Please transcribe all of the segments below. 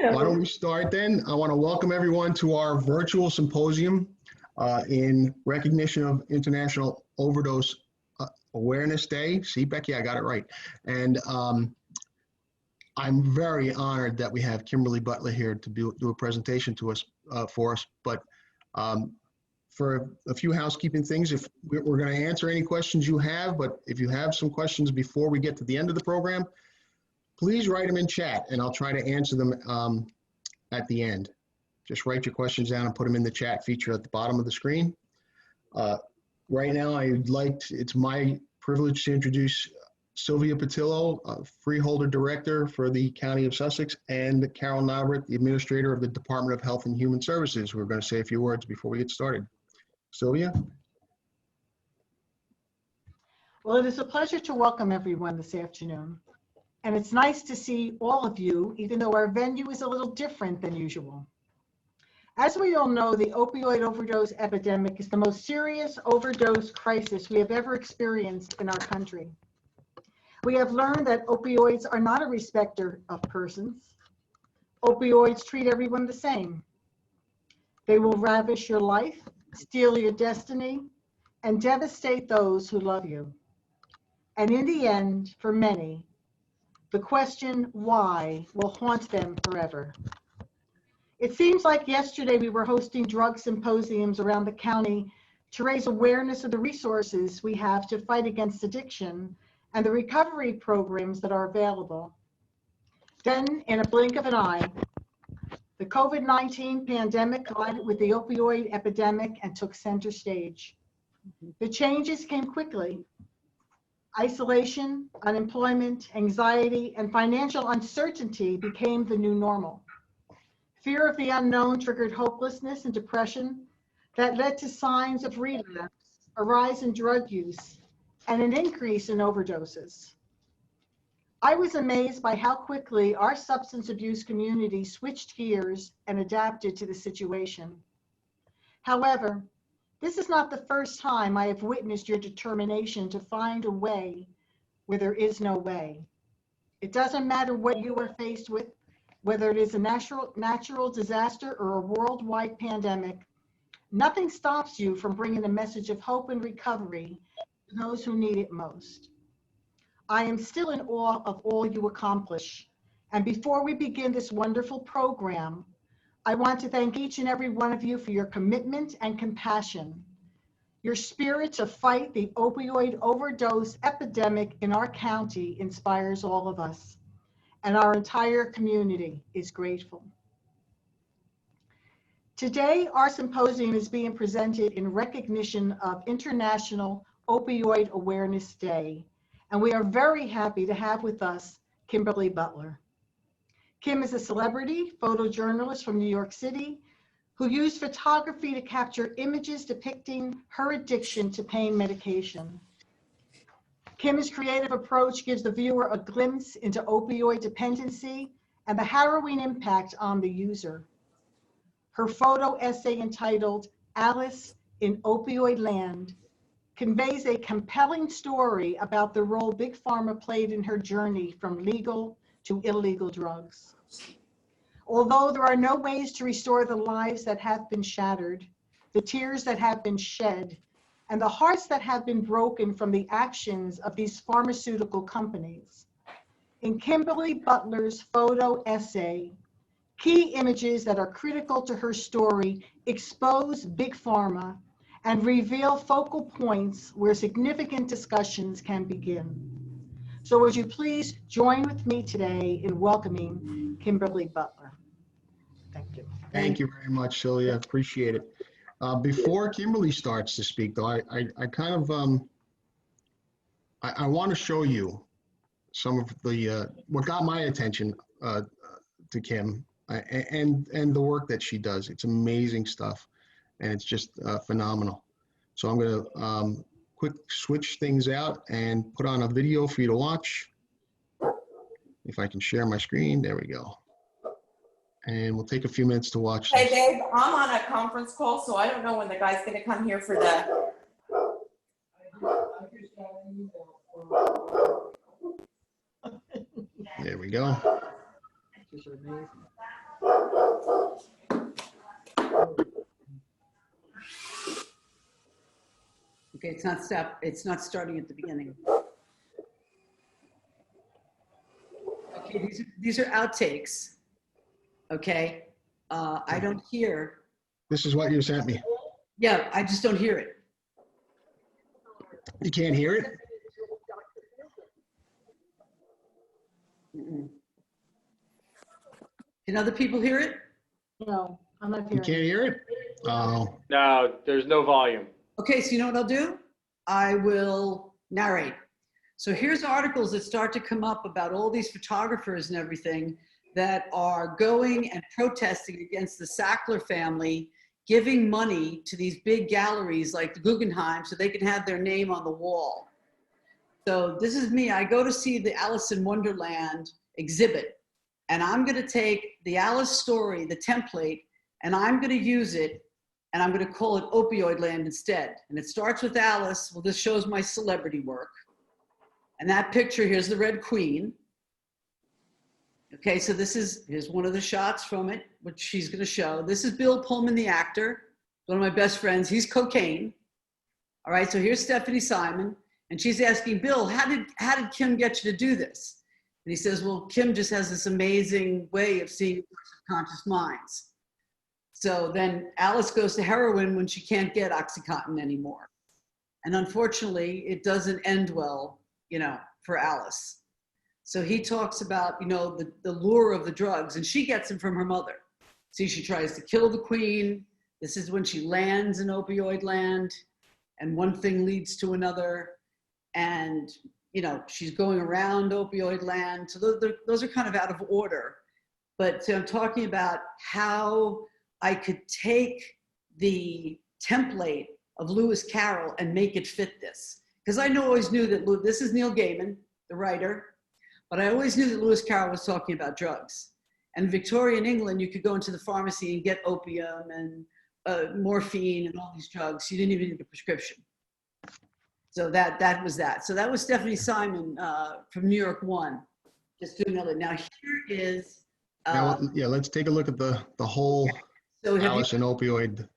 Why don't we start then? I want to welcome everyone to our virtual symposium in recognition of International Overdose Awareness Day. See, Becky, I got it right. And I'm very honored that we have Kimberly Butler here to do a presentation to us for us. But for a few housekeeping things, if we're going to answer any questions you have, but if you have some questions before we get to the end of the program, please write them in chat and I'll try to answer them at the end. Just write your questions down and put them in the chat feature at the bottom of the screen. Right now, it's my privilege to introduce Sylvia Patillo, Freeholder Director for the County of Sussex, and Carol Naubert, the Administrator of the Department of Health and Human Services, who are going to say a few words before we get started. Sylvia? Well, it is a pleasure to welcome everyone this afternoon. And it's nice to see all of you, even though our venue is a little different than usual. As we all know, the opioid overdose epidemic is the most serious overdose crisis we have ever experienced in our country. We have learned that opioids are not a respecter of persons. Opioids treat everyone the same. They will ravish your life, steal your destiny, and devastate those who love you. And in the end, for many, the question why will haunt them forever. It seems like yesterday we were hosting drug symposiums around the county to raise awareness of the resources we have to fight against addiction and the recovery programs that are available. Then, in a blink of an eye, the COVID-19 pandemic collided with the opioid epidemic and took center stage. The changes came quickly. Isolation, unemployment, anxiety, and financial uncertainty became the new normal. Fear of the unknown triggered hopelessness and depression that led to signs of relapse, a rise in drug use, and an increase in overdoses. I was amazed by how quickly our substance abuse community switched gears and adapted to the situation. However, this is not the first time I have witnessed your determination to find a way where there is no way. It doesn't matter what you are faced with, whether it is a natural disaster or a worldwide pandemic, nothing stops you from bringing a message of hope and recovery to those who need it most. I am still in awe of all you accomplish. And before we begin this wonderful program, I want to thank each and every one of you for your commitment and compassion. Your spirit to fight the opioid overdose epidemic in our county inspires all of us, and our entire community is grateful. Today, our symposium is being presented in recognition of International Opioid Awareness Day, and we are very happy to have with us Kimberly Butler. Kim is a celebrity photojournalist from New York City who used photography to capture images depicting her addiction to pain medication. Kim's creative approach gives the viewer a glimpse into opioid dependency and the harrowing impact on the user. Her photo essay entitled Alice in Opioid Land conveys a compelling story about the role Big Pharma played in her journey from legal to illegal drugs. Although there are no ways to restore the lives that have been shattered, the tears that have been shed, and the hearts that have been broken from the actions of these pharmaceutical companies, in Kimberly Butler's photo essay, key images that are critical to her story expose Big Pharma and reveal focal points where significant discussions can begin. So would you please join with me today in welcoming Kimberly Butler. Thank you. Thank you very much, Sylvia. Appreciate it. Before Kimberly starts to speak, though, I kind of I want to show you some of the what got my attention to Kim and the work that she does. It's amazing stuff, and it's just phenomenal. So I'm going to quick switch things out and put on a video for you to watch. If I can share my screen, there we go. And we'll take a few minutes to watch this. Hey babe, I'm on a conference call, so I don't know when the guy's gonna come here for the. There we go. These are amazing. Okay, it's not starting at the beginning. Okay, these are outtakes. Okay, I don't hear. This is what you sent me. Yeah, I just don't hear it. You can't hear it? Mm-mm. Can other people hear it? No, I'm not You hearing. can't hear it? Oh, No, there's no volume. Okay, so you know what I'll do? I will narrate. So here's articles that start to come up about all these photographers and everything that are going and protesting against the Sackler family, giving money to these big galleries like the Guggenheim so they can have their name on the wall. So this is me. I go to see the Alice in Wonderland exhibit, and I'm going to take the Alice story, the template, and I'm going to use it, and I'm going to call it Opioid Land instead. And it starts with Alice. Well, this shows my celebrity work. And that picture, here's the Red Queen. Okay, so here's one of the shots from it, which she's going to show. This is Bill Pullman, the actor, one of my best friends. He's cocaine. All right, so here's Stephanie Simon, and she's asking Bill, how did Kim get you to do this? And he says, well, Kim just has this amazing way of seeing subconscious minds. So then Alice goes to heroin when she can't get OxyContin anymore. And unfortunately, it doesn't end well, for Alice. So he talks about, the lure of the drugs, and she gets them from her mother. See, she tries to kill the queen. This is when she lands in opioid land, and one thing leads to another. And, she's going around opioid land. So those are kind of out of order. But so I'm talking about how I could take the template of Lewis Carroll and make it fit this. Because I always knew that this is Neil Gaiman, the writer, but I always knew that Lewis Carroll was talking about drugs. And in Victorian England, you could go into the pharmacy and get opium and morphine and all these drugs. You didn't even need a prescription. So that was that. So that was Stephanie Simon from New York One. Just doing another. Now here is. let's take a look at the whole Alice and opioid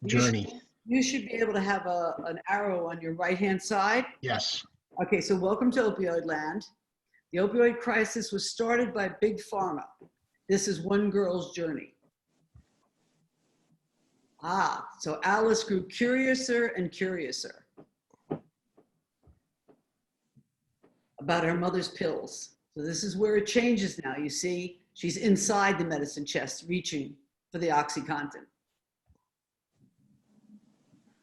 journey. You should be able to have an arrow on your right-hand side. Yes. Okay, so welcome to Opioid Land. The opioid crisis was started by Big Pharma. This is one girl's journey. So Alice grew curiouser and curiouser about her mother's pills. So this is where it changes now. You see, she's inside the medicine chest reaching for the OxyContin.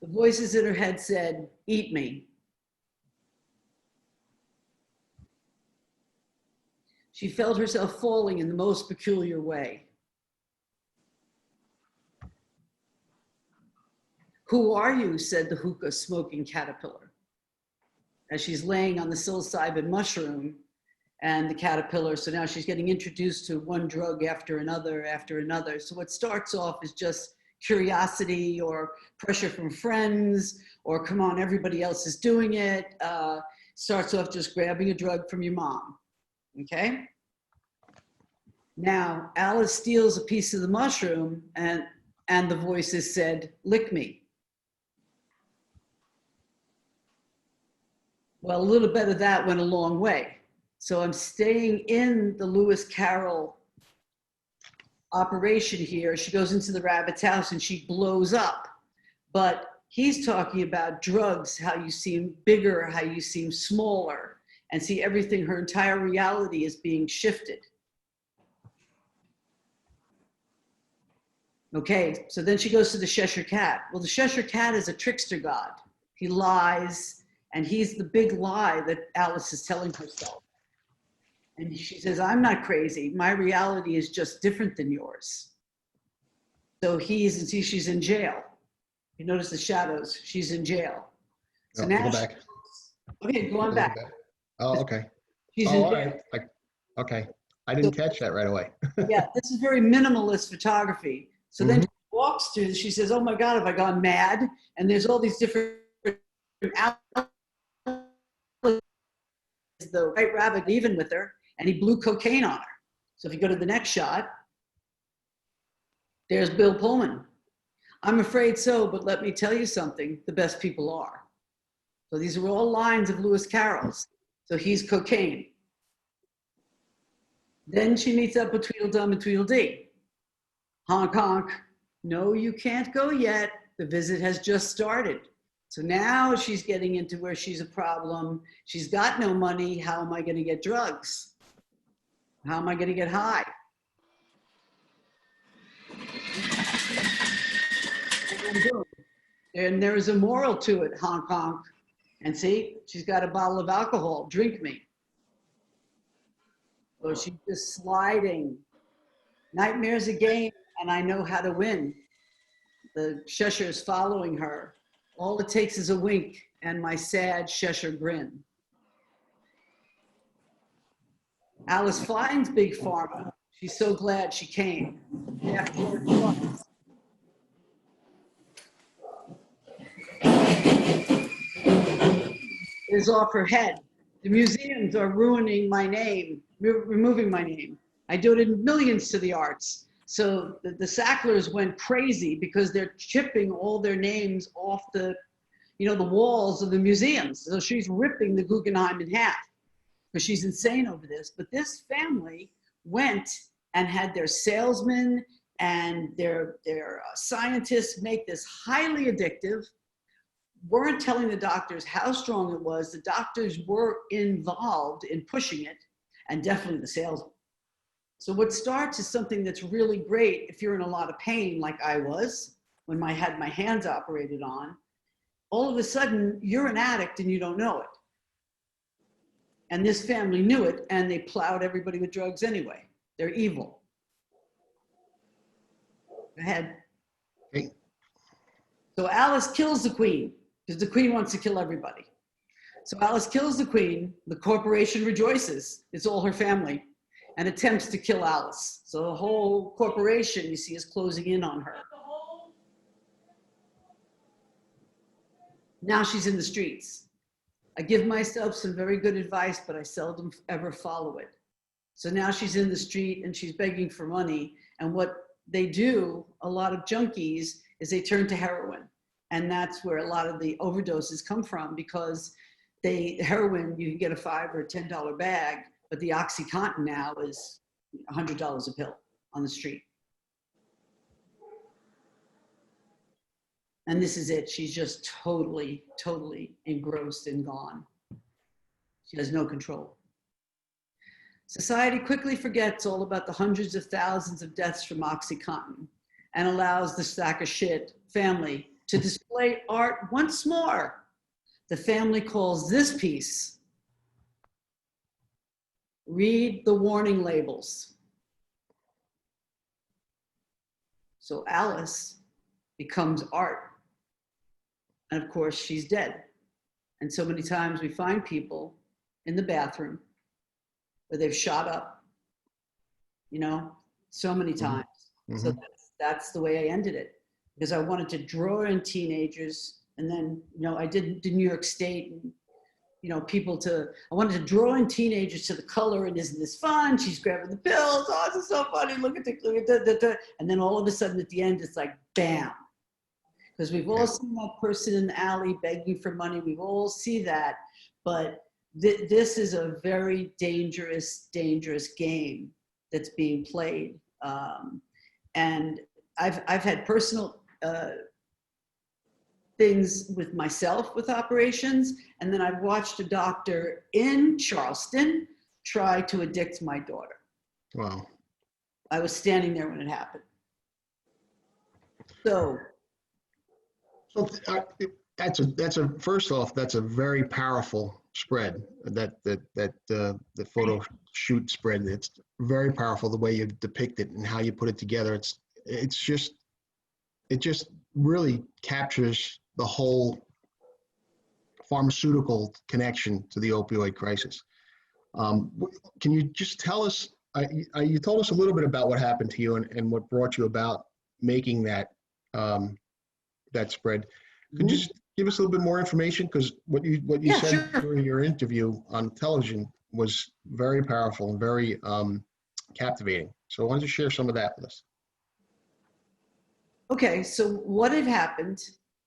The voices in her head said, eat me. She felt herself falling in the most peculiar way. Who are you? Said the hookah smoking caterpillar. As she's laying on the psilocybin mushroom and the caterpillar, so now she's getting introduced to one drug after another after another. So what starts off is just curiosity or pressure from friends or come on, everybody else is doing it. Starts off just grabbing a drug from your mom, okay? Now, Alice steals a piece of the mushroom and the voices said, lick me. Well, a little bit of that went a long way. So I'm staying in the Lewis Carroll operation here. She goes into the rabbit's house and she blows up. But he's talking about drugs, how you seem bigger, how you seem smaller, and see everything, her entire reality is being shifted. Okay, so then she goes to the Cheshire Cat. Well, the Cheshire Cat is a trickster god. He lies, and he's the big lie that Alice is telling herself. And she says, I'm not crazy. My reality is just different than yours. So she's in jail. You notice the shadows. She's in jail. So now go back. Okay, go on back. Oh, okay. She's in all jail. right. Okay. I didn't catch that right away. Yeah, this is very minimalist photography. So then she walks through, she says, oh my God, have I gone mad? And there's all these different outlets. The white rabbit even with her, and he blew cocaine on her. So if you go to the next shot, there's Bill Pullman. I'm afraid so, but let me tell you something, the best people are. So these are all lines of Lewis Carroll's. So he's cocaine. Then she meets up with Tweedledum and Tweedledee. Honk, honk. No, you can't go yet. The visit has just started. So now she's getting into where she's a problem. She's got no money. How am I going to get drugs? How am I going to get high? And there is a moral to it, honk, honk. And see, she's got a bottle of alcohol. Drink me. So she's just sliding. Nightmare's a game, and I know how to win. The Cheshire is following her. All it takes is a wink and my sad Cheshire grin. Alice finds Big Pharma. She's so glad she came. After her drugs. Is off her head. The museums are ruining my name, removing my name. I donated millions to the arts. So the Sacklers went crazy because they're chipping all their names off the, the walls of the museums. So she's ripping the Guggenheim in half because she's insane over this. But this family went and had their salesmen and their scientists make this highly addictive. Weren't telling the doctors how strong it was. The doctors were involved in pushing it, and definitely the salesman. So what starts is something that's really great if you're in a lot of pain, like I was when I had my hands operated on. All of a sudden, you're an addict and you don't know it. And this family knew it, and they plowed everybody with drugs anyway. They're evil. Go ahead. Hey. So Alice kills the queen, because the queen wants to kill everybody. So Alice kills the queen, the corporation rejoices, it's all her family, and attempts to kill Alice. So the whole corporation, you see, is closing in on her. Now she's in the streets. I give myself some very good advice, but I seldom ever follow it. So now she's in the street and she's begging for money. And what they do, a lot of junkies, is they turn to heroin. And that's where a lot of the overdoses come from, because heroin, you can get a $5 or $10 bag, but the OxyContin now is $100 a pill on the street. And this is it. She's just totally, totally engrossed and gone. She has no control. Society quickly forgets all about the hundreds of thousands of deaths from OxyContin and allows the sack of shit family to display art once more. The family calls this piece, read the warning labels. So Alice becomes art. And of course, she's dead. And so many times we find people in the bathroom where they've shot up, so many times. Mm-hmm. So that's the way I ended it, because I wanted to draw in teenagers. And then, I did New York State and, I wanted to draw in teenagers to the color, and isn't this fun? She's grabbing the pills. Oh, this is so funny. Look at the. And then all of a sudden at the end, it's like, bam. Because we've all seen that person in the alley begging for money. We've all seen that. But this is a very dangerous, dangerous game that's being played. And I've had personal things with myself with operations. And then I've watched a doctor in Charleston try to addict my daughter. Wow. I was standing there when it happened. So first off, that's a very powerful spread. The photo shoot spread. It's very powerful the way you depict it and how you put it together. It just really captures the whole pharmaceutical connection to the opioid crisis. Can you just tell us? You told us a little bit about what happened to you and what brought you about making that spread. Could you just give us a little bit more information? Because what you said during your interview on television was very powerful and very captivating. So I wanted to share some of that with us. Okay, so what had happened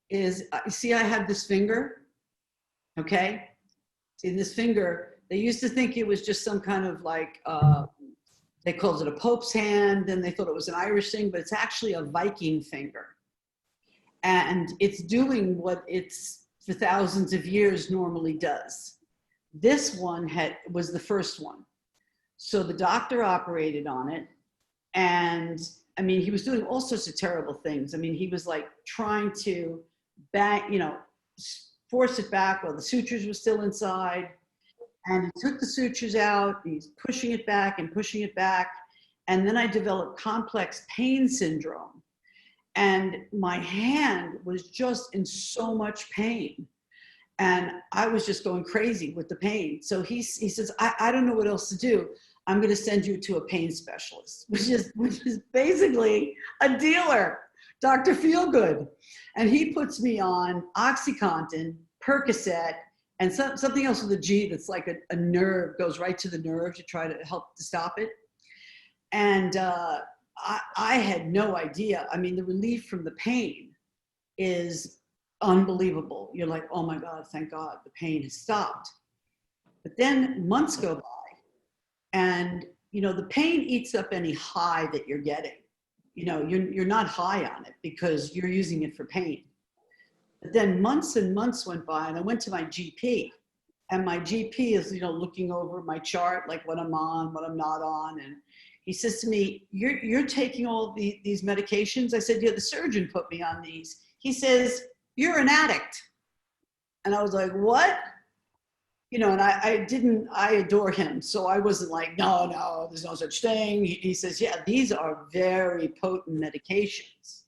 is, see, I had this finger. okay? See, this finger, they used to think it was just some kind of like, they called it a Pope's hand, and they thought it was an Irish thing, but it's actually a Viking finger. And it's doing what it's for thousands of years normally does. This one was the first one. So the doctor operated on it, and I mean, he was doing all sorts of terrible things. I mean, he was like trying to force it back while the sutures were still inside. And he took the sutures out, he's pushing it back and pushing it back. And then I developed complex pain syndrome. And my hand was just in so much pain. And I was just going crazy with the pain. So he says, I don't know what else to do. I'm going to send you to a pain specialist, which is basically a dealer, Dr. Feelgood. And he puts me on OxyContin, Percocet, and something else with a G that's like a nerve, goes right to the nerve to try to help to stop it. And I had no idea. I mean, the relief from the pain is unbelievable. You're like, oh my God, thank God, the pain has stopped. But then months go by, and the pain eats up any high that you're getting. You're not high on it because you're using it for pain. But then months and months went by, and I went to my GP, and my GP is, looking over my chart, like what I'm on, what I'm not on. And he says to me, you're taking all these medications? I said, yeah, the surgeon put me on these. He says, you're an addict. And I was like, what? And I adore him. So I wasn't like, no, there's no such thing. He says, yeah, these are very potent medications.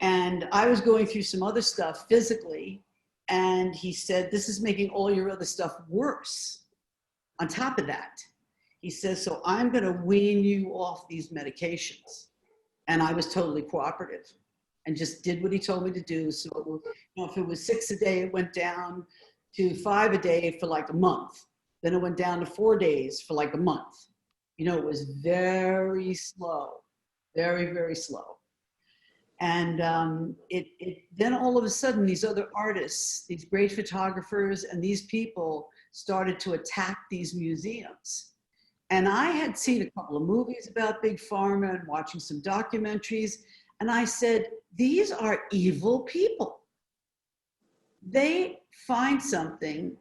And I was going through some other stuff physically. And he said, this is making all your other stuff worse. On top of that, he says, so I'm going to wean you off these medications. And I was totally cooperative and just did what he told me to do. So if it was 6 a day, it went down to 5 a day for like a month. Then it went down to 4 days for like a month. It was very slow, very, very slow. And then all of a sudden, these other artists, these great photographers, and these people started to attack these museums. And I had seen a couple of movies about Big Pharma and watching some documentaries. And I said, these are evil people. They find something,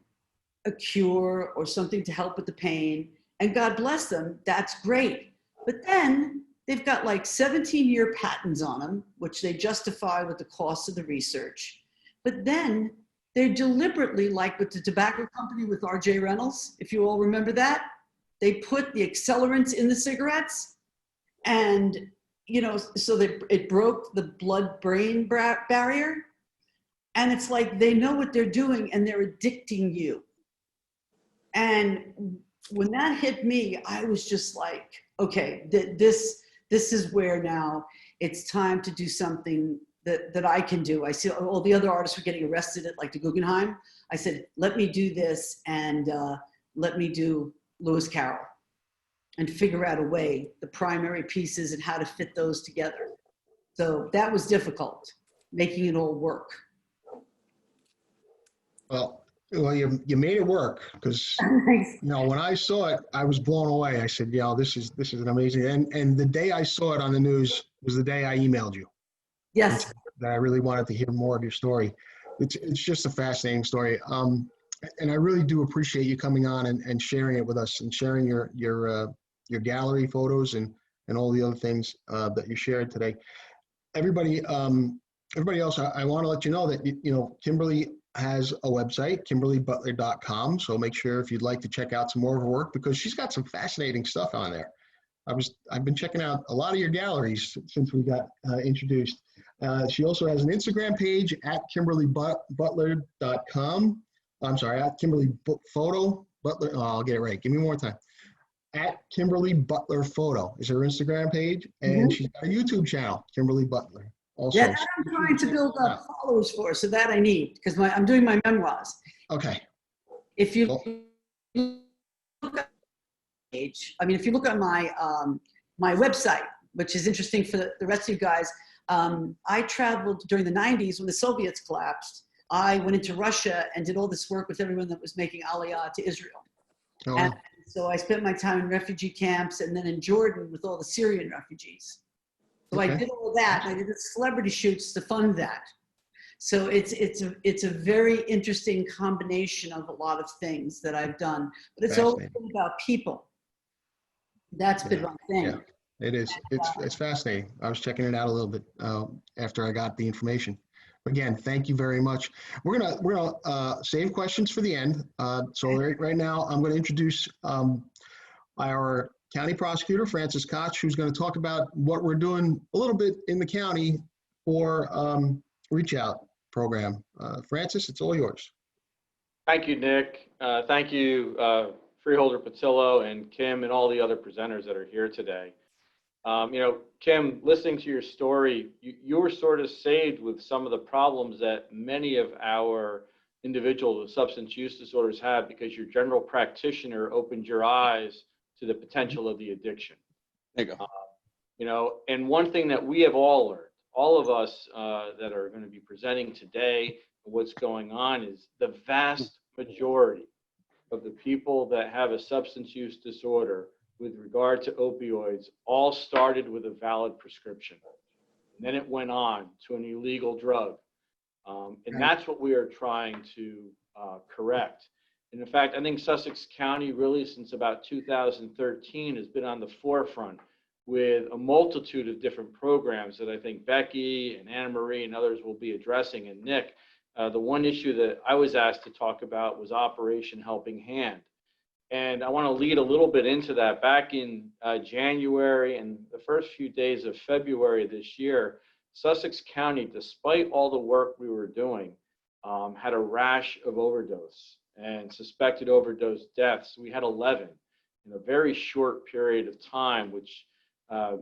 a cure or something to help with the pain, and God bless them, that's great. But then they've got like 17-year patents on them, which they justify with the cost of the research. But then they're deliberately, like with the tobacco company with R.J. Reynolds, if you all remember that, they put the accelerants in the cigarettes, and so it broke the blood-brain barrier. And it's like they know what they're doing and they're addicting you. And when that hit me, I was just like, okay, this is where now it's time to do something that I can do. I see all the other artists were getting arrested at like the Guggenheim. I said, let me do this, and let me do Lewis Carroll and figure out a way, the primary pieces and how to fit those together. So that was difficult, making it all work. Well, you made it work, because when I saw it, I was blown away. I said, yeah, this is an amazing. And the day I saw it on the news was the day I emailed you. Yes. That I really wanted to hear more of your story. It's just a fascinating story. And I really do appreciate you coming on and sharing it with us, and sharing your gallery photos and all the other things that you shared today. Everybody else, I want to let you know that Kimberly has a website, KimberlyButler.com. So make sure, if you'd like to check out some more of her work, because she's got some fascinating stuff on there. I've been checking out a lot of your galleries since we got introduced. She also has an Instagram page at KimberlyButler.com. I'm sorry, at Kimberly Photo Butler. Oh, I'll get it right. Give me one more time. At Kimberly Butler Photo is her Instagram page, and she's got a YouTube channel, Kimberly Butler. Also, yeah, I'm trying to build up followers for, so that I need, because I'm doing my memoirs. Okay. If you look at page, if you look on my my website, which is interesting for the rest of you guys, I traveled during the 90s when the Soviets collapsed. I went into Russia and did all this work with everyone that was making Aliyah to Israel. Oh, And wow. so I spent my time in refugee camps and then in Jordan with all the Syrian refugees. So I Okay. did all that, and I did the celebrity shoots to fund that. So it's a very interesting combination of a lot of things that I've done, but it's always Fascinating. been about people. That's been Yeah, my thing. yeah. It is. It's fascinating. I was checking it out a little bit after I got the information. Again, thank you very much. We're gonna save questions for the end. So right now, I'm going to introduce our county prosecutor, Francis Koch, who's going to talk about what we're doing a little bit in the county for reach out program. Francis, it's all yours. Thank you, Nick. Thank you, Freeholder Patillo and Kim and all the other presenters that are here today. Kim, listening to your story, you were sort of saved with some of the problems that many of our individuals with substance use disorders have because your general practitioner opened your eyes to the potential of the addiction. There you go. And one thing that we have all learned, all of us that are going to be presenting today, what's going on is the vast majority of the people that have a substance use disorder with regard to opioids all started with a valid prescription. And then it went on to an illegal drug. And that's what we are trying to correct. And in fact, I think Sussex County really since about 2013 has been on the forefront with a multitude of different programs that I think Becky and Anna Marie and others will be addressing. And Nick, the one issue that I was asked to talk about was Operation Helping Hand. And I want to lead a little bit into that. Back in January and the first few days of February this year, Sussex County, despite all the work we were doing, had a rash of overdose and suspected overdose deaths. We had 11 in a very short period of time, which I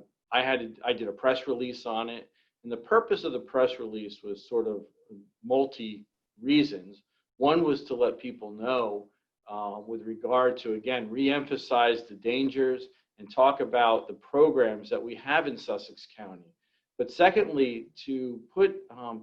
did a press release on it. And the purpose of the press release was sort of multi reasons. One was to let people know with regard to, again, re-emphasize the dangers and talk about the programs that we have in Sussex County. But secondly, to put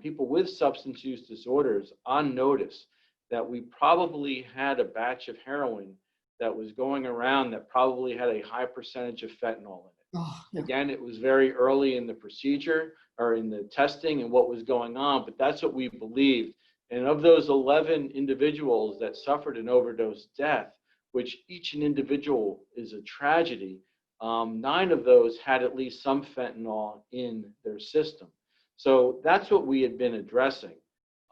people with substance use disorders on notice that we probably had a batch of heroin that was going around that probably had a high percentage of fentanyl in it. Oh, yeah. Again, it was very early in the procedure or in the testing and what was going on, but that's what we believed. And of those 11 individuals that suffered an overdose death, which each an individual is a tragedy, 9 of those had at least some fentanyl in their system. So that's what we had been addressing.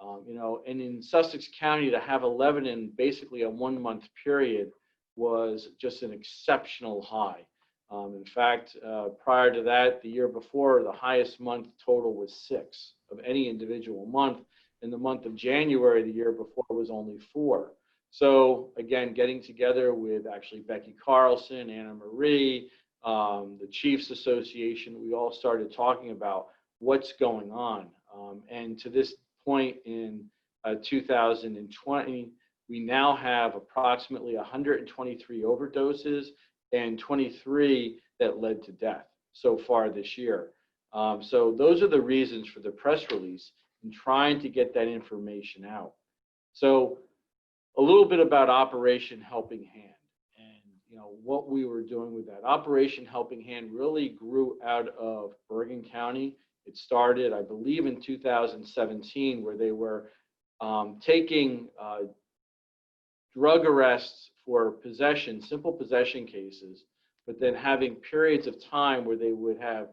And in Sussex County to have 11 in basically a 1-month period was just an exceptional high. In fact, prior to that, the year before, the highest month total was 6 of any individual month. In the month of January, the year before, was only 4. So again, getting together with actually Becky Carlson, Anna Marie, the Chiefs Association, we all started talking about what's going on. And to this point in 2020, we now have approximately 123 overdoses and 23 that led to death so far this year. So those are the reasons for the press release and trying to get that information out. So a little bit about Operation Helping Hand and what we were doing with that. Operation Helping Hand really grew out of Bergen County. It started, I believe, in 2017, where they were taking drug arrests for possession, simple possession cases, but then having periods of time where they would have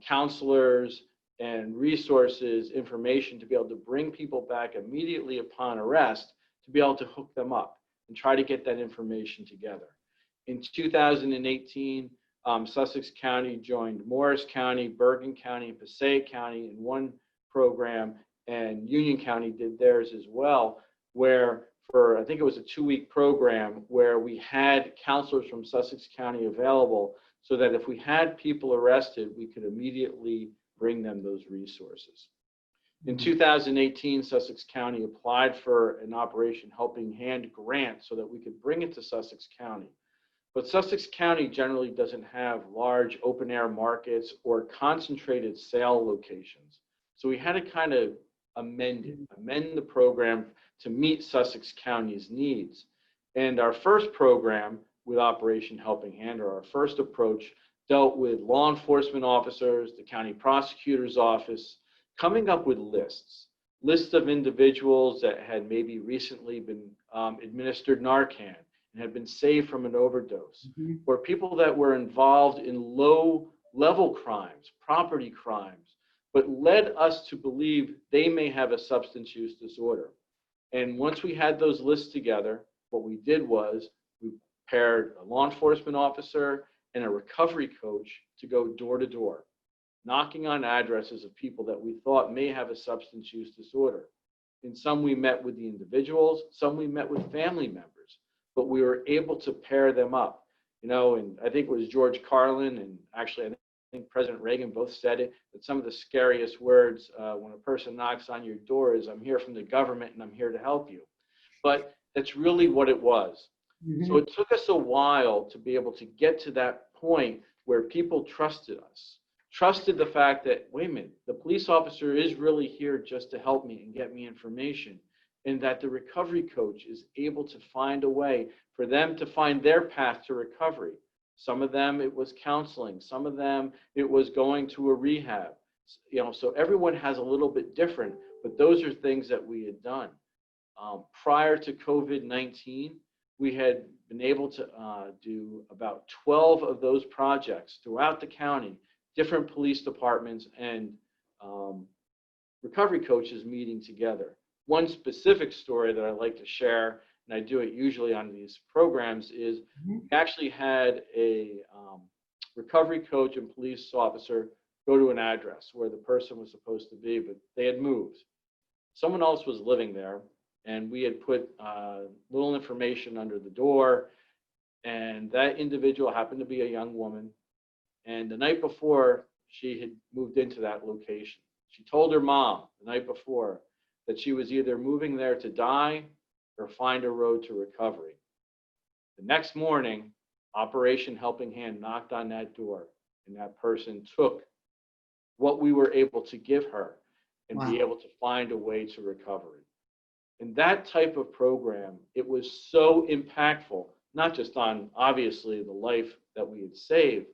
counselors and resources, information to be able to bring people back immediately upon arrest to be able to hook them up and try to get that information together. In 2018, Sussex County joined Morris County, Bergen County, and Passaic County in one program, and Union County did theirs as well, where for, I think it was a 2-week program where we had counselors from Sussex County available so that if we had people arrested, we could immediately bring them those resources. In 2018, Sussex County applied for an Operation Helping Hand grant so that we could bring it to Sussex County. But Sussex County generally doesn't have large open air markets or concentrated sale locations. So we had to kind of amend the program to meet Sussex County's needs. And our first program with Operation Helping Hand, or our first approach, dealt with law enforcement officers, the county prosecutor's office, coming up with lists of individuals that had maybe recently been administered Narcan and had been saved from an overdose, or people that were involved in low-level crimes, property crimes, but led us to believe they may have a substance use disorder. And once we had those lists together, what we did was we paired a law enforcement officer and a recovery coach to go door to door, knocking on addresses of people that we thought may have a substance use disorder. And some we met with the individuals, some we met with family members, but we were able to pair them up. You know, and I think it was George Carlin, and actually I think President Reagan both said it, that some of the scariest words when a person knocks on your door is, "I'm here from the government and I'm here to help you." But that's really what it was. So it took us a while to be able to get to that point where people trusted us, trusted the fact that, wait a minute, the police officer is really here just to help me and get me information, and that the recovery coach is able to find a way for them to find their path to recovery. Some of them, it was counseling. Some of them, it was going to a rehab. You know, so everyone has a little bit different, but those are things that we had done. Prior to COVID-19, we had been able to do about 12 of those projects throughout the county, different police departments and recovery coaches meeting together. One specific story that I like to share, and I do it usually on these programs, is we actually had a recovery coach and police officer go to an address where the person was supposed to be, but they had moved. Someone else was living there, and we had put little information under the door, and that individual happened to be a young woman. And the night before she had moved into that location, she told her mom the night before that she was either moving there to die or find a road to recovery. The next morning, Operation Helping Hand knocked on that door, and that person took what we were able to give her and be able to find a way to recovery. And that type of program, it was so impactful, not just on obviously the life that we had saved,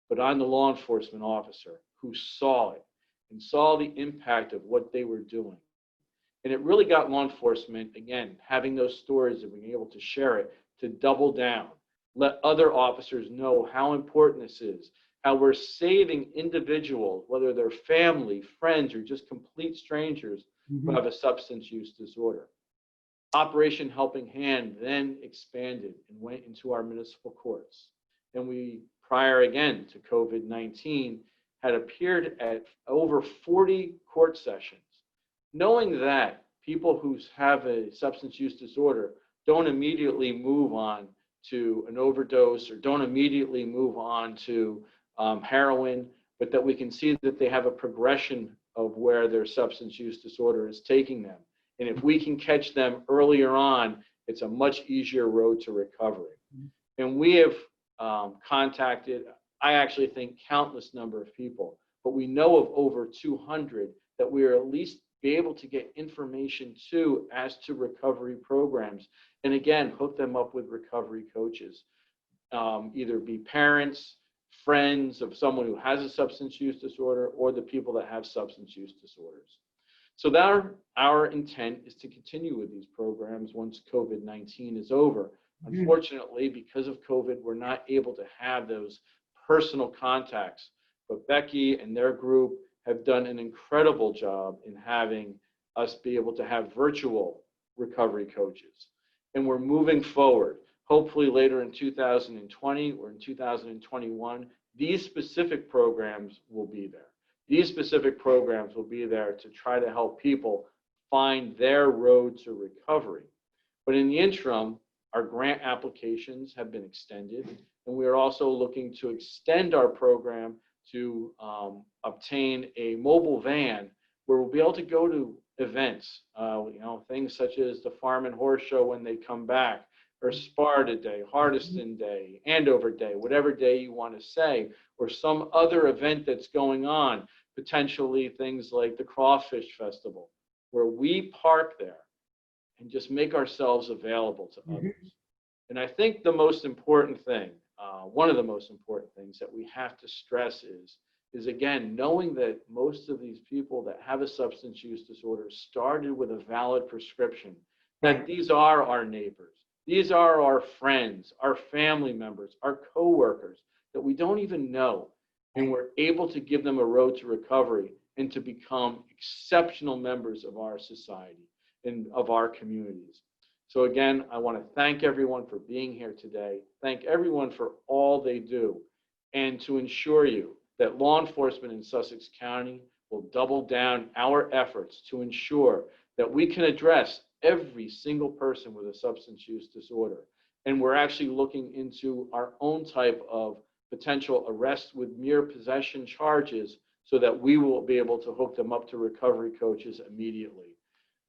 but on the law enforcement officer who saw it and saw the impact of what they were doing. And it really got law enforcement, again, having those stories and being able to share it, to double down, let other officers know how important this is, how we're saving individuals, whether they're family, friends, or just complete strangers who have a substance use disorder. Operation Helping Hand then expanded and went into our municipal courts. And we, prior again to COVID-19, had appeared at over 40 court sessions. Knowing that people who have a substance use disorder don't immediately move on to an overdose or don't immediately move on to heroin, but that we can see that they have a progression of where their substance use disorder is taking them. And if we can catch them earlier on, it's a much easier road to recovery. And we have contacted, I actually think, countless number of people, but we know of over 200 that we are at least be able to get information to as to recovery programs. And again, hook them up with recovery coaches, either be parents, friends of someone who has a substance use disorder, or the people that have substance use disorders. So that our intent is to continue with these programs once COVID-19 is over. Unfortunately, because of COVID, we're not able to have those personal contacts, but Becky and their group have done an incredible job in having us be able to have virtual recovery coaches. And we're moving forward. Hopefully later in 2020 or in 2021, these specific programs will be there. These specific programs will be there to try to help people find their road to recovery. But in the interim, our grant applications have been extended, and we are also looking to extend our program to obtain a mobile van where we'll be able to go to events, things such as the Farm and Horse Show when they come back, or Sparta Day, Hardiston Day, Andover Day, whatever day you want to say, or some other event that's going on, potentially things like the Crawfish Festival. where we park there and just make ourselves available to others. And I think the most important thing, one of the most important things that we have to stress is again, knowing that most of these people that have a substance use disorder started with a valid prescription, that these are our neighbors, these are our friends, our family members, our coworkers that we don't even know. And we're able to give them a road to recovery and to become exceptional members of our society and of our communities. So again, I want to thank everyone for being here today. Thank everyone for all they do, and to ensure you that law enforcement in Sussex County will double down our efforts to ensure that we can address every single person with a substance use disorder. And we're actually looking into our own type of potential arrest with mere possession charges so that we will be able to hook them up to recovery coaches immediately.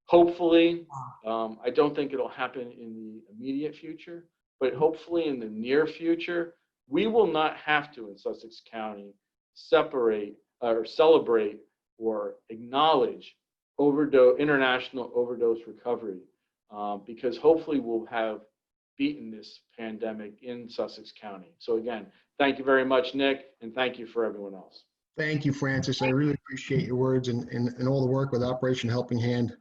Hopefully, I don't think it'll happen in the immediate future, but hopefully in the near future, we will not have to in Sussex County separate or celebrate or acknowledge international overdose recovery, because hopefully we'll have beaten this pandemic in Sussex County. So again, thank you very much, Nick, and thank you for everyone else. Thank you, Francis. I really appreciate your words and all the work with Operation Helping Hand.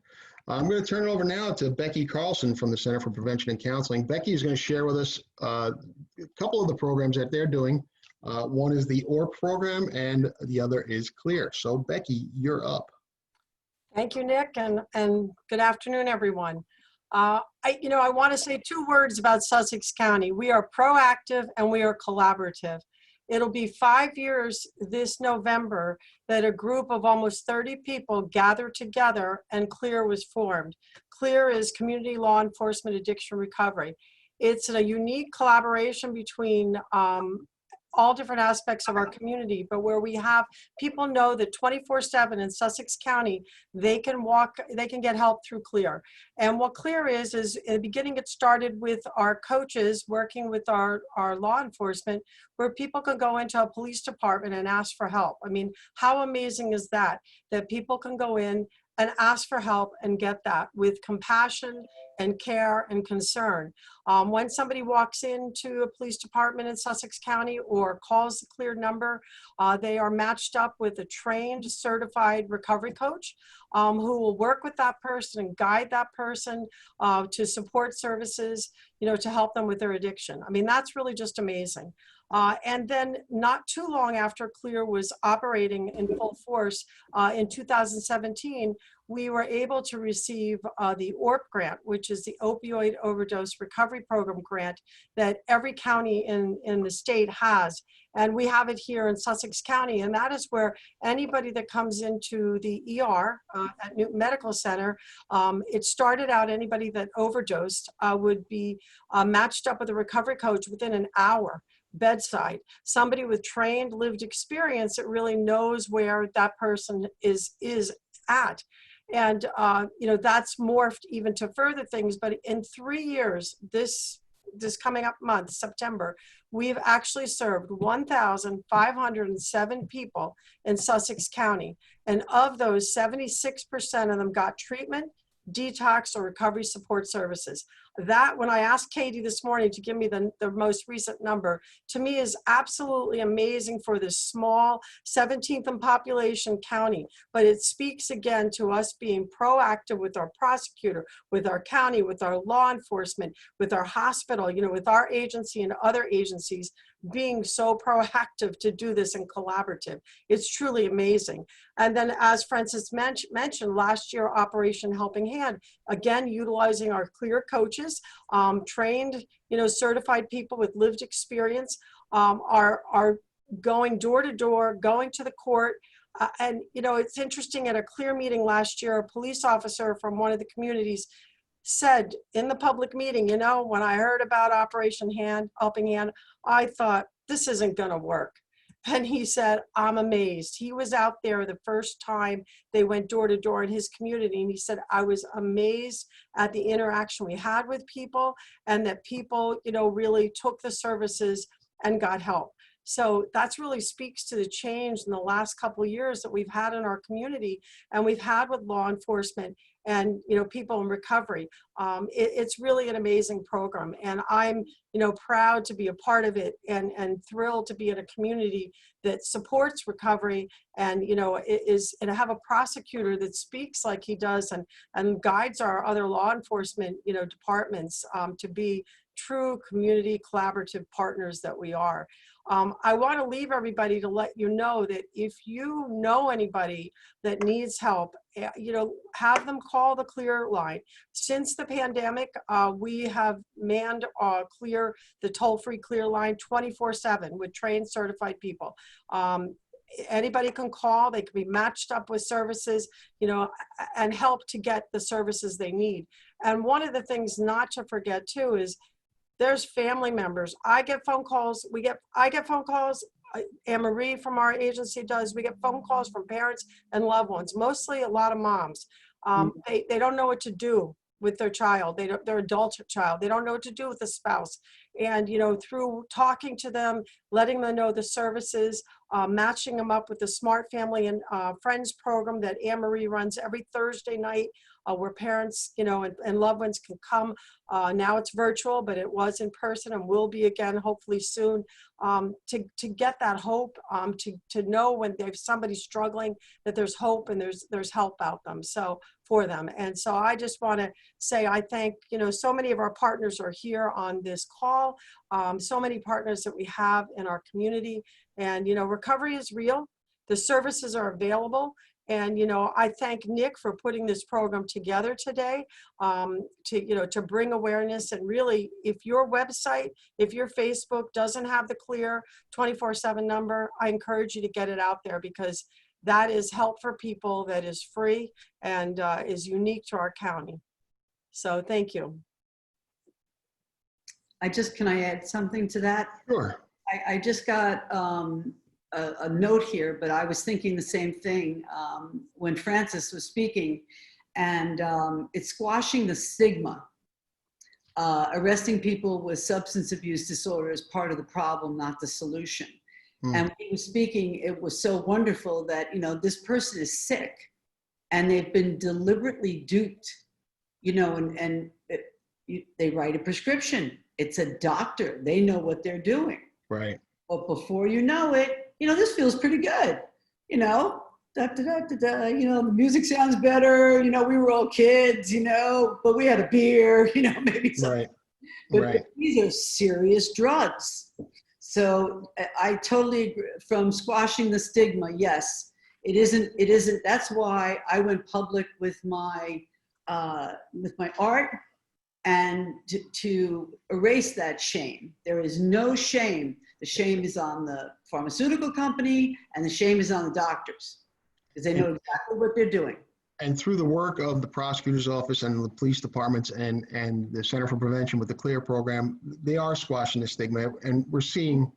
I'm going to turn it over now to Becky Carlson from the Center for Prevention and Counseling. Becky is going to share with us a couple of the programs that they're doing. One is the ORP program and the other is CLEAR. So Becky, you're up. Thank you, Nick, and good afternoon, everyone. I want to say 2 words about Sussex County. We are proactive and we are collaborative. It'll be 5 years this November that a group of almost 30 people gathered together and CLEAR was formed. CLEAR is Community Law Enforcement Addiction Recovery. It's a unique collaboration between all different aspects of our community, but where we have people know that 24/7 in Sussex County, they can get help through CLEAR. And what CLEAR is in the beginning, it started with our coaches working with our law enforcement, where people can go into a police department and ask for help. I mean, how amazing is that? That people can go in and ask for help and get that with compassion and care and concern. When somebody walks into a police department in Sussex County or calls the CLEAR number, they are matched up with a trained, certified recovery coach who will work with that person and guide that person to support services, to help them with their addiction. I mean, that's really just amazing. And then not too long after CLEAR was operating in full force in 2017, we were able to receive the ORP grant, which is the Opioid Overdose Recovery Program grant that every county in the state has. And we have it here in Sussex County, and that is where anybody that comes into the ER at Newton Medical Center, it started out anybody that overdosed would be matched up with a recovery coach within an hour. Bedside, somebody with trained lived experience that really knows where that person is at. And that's morphed even to further things, but in 3 years, this coming up month, September, we've actually served 1,507 people in Sussex County, and of those, 76% of them got treatment, detox, or recovery support services. That, when I asked Katie this morning to give me the most recent number, to me is absolutely amazing for this small 17th in population county. But it speaks again to us being proactive with our prosecutor, with our county, with our law enforcement, with our hospital, with our agency and other agencies, being so proactive to do this and collaborative. It's truly amazing. And then, as Francis mentioned, last year, Operation Helping Hand, again, utilizing our CLEAR coaches, trained, certified people with lived experience, are going door to door, going to the court. And it's interesting, at a CLEAR meeting last year, a police officer from one of the communities said in the public meeting, when I heard about Operation Helping Hand, I thought, this isn't going to work. And he said, I'm amazed. He was out there the first time they went door to door in his community. And he said, I was amazed at the interaction we had with people, and that people, really took the services and got help. So that's really speaks to the change in the last couple of years that we've had in our community and we've had with law enforcement. and people in recovery. It's really an amazing program, and I'm proud to be a part of it, and thrilled to be in a community that supports recovery, and and have a prosecutor that speaks like he does, and guides our other law enforcement departments to be true community collaborative partners that we are. I want to leave everybody to let you know that if you know anybody that needs help, have them call the Clear line. Since the pandemic, we have manned the toll-free Clear line 24/7 with trained certified people. Anybody can call, they can be matched up with services, and help to get the services they need. And one of the things not to forget too is there's family members. I get phone calls. I get phone calls. Anne-Marie from our agency does. We get phone calls from parents and loved ones, mostly a lot of moms. They don't know what to do with their child, their adult child. They don't know what to do with a spouse. And, through talking to them, letting them know the services, matching them up with the Smart Family and Friends program that Anne-Marie runs every Thursday night, where parents, and loved ones can come. Now it's virtual, but it was in person and will be again, hopefully soon, to get that hope, to know when there's somebody struggling, that there's hope and there's help out for them. And so I just want to say, I thank, so many of our partners are here on this call, so many partners that we have in our community, and, recovery is real. The services are available. And, I thank Nick for putting this program together today, to bring awareness. And really, if your website, if your Facebook doesn't have the Clear 24/7 number, I encourage you to get it out there, because that is help for people, that is free and is unique to our county. So thank you. Can I add something to that? Sure. I just got a note here, but I was thinking the same thing when Francis was speaking, and it's squashing the stigma. Arresting people with substance abuse disorder is part of the problem, not the solution. And when he was speaking, it was so wonderful that, this person is sick and they've been deliberately duped, and they write a prescription. It's a doctor. They know what they're doing. Right. But before you know it, this feels pretty good. Da, da, da, da, da, the music sounds better. We were all kids, but we had a beer, maybe something. Right. But Right. these are serious drugs. So I totally agree. From squashing the stigma, yes, it isn't. That's why I went public with my art, and to erase that shame. There is no shame. The shame is on the pharmaceutical company, and the shame is on the doctors, because they know exactly what they're doing. And through the work of the prosecutor's office and the police departments and the Center for Prevention with the CLEAR program, they are squashing the stigma, and we're seeing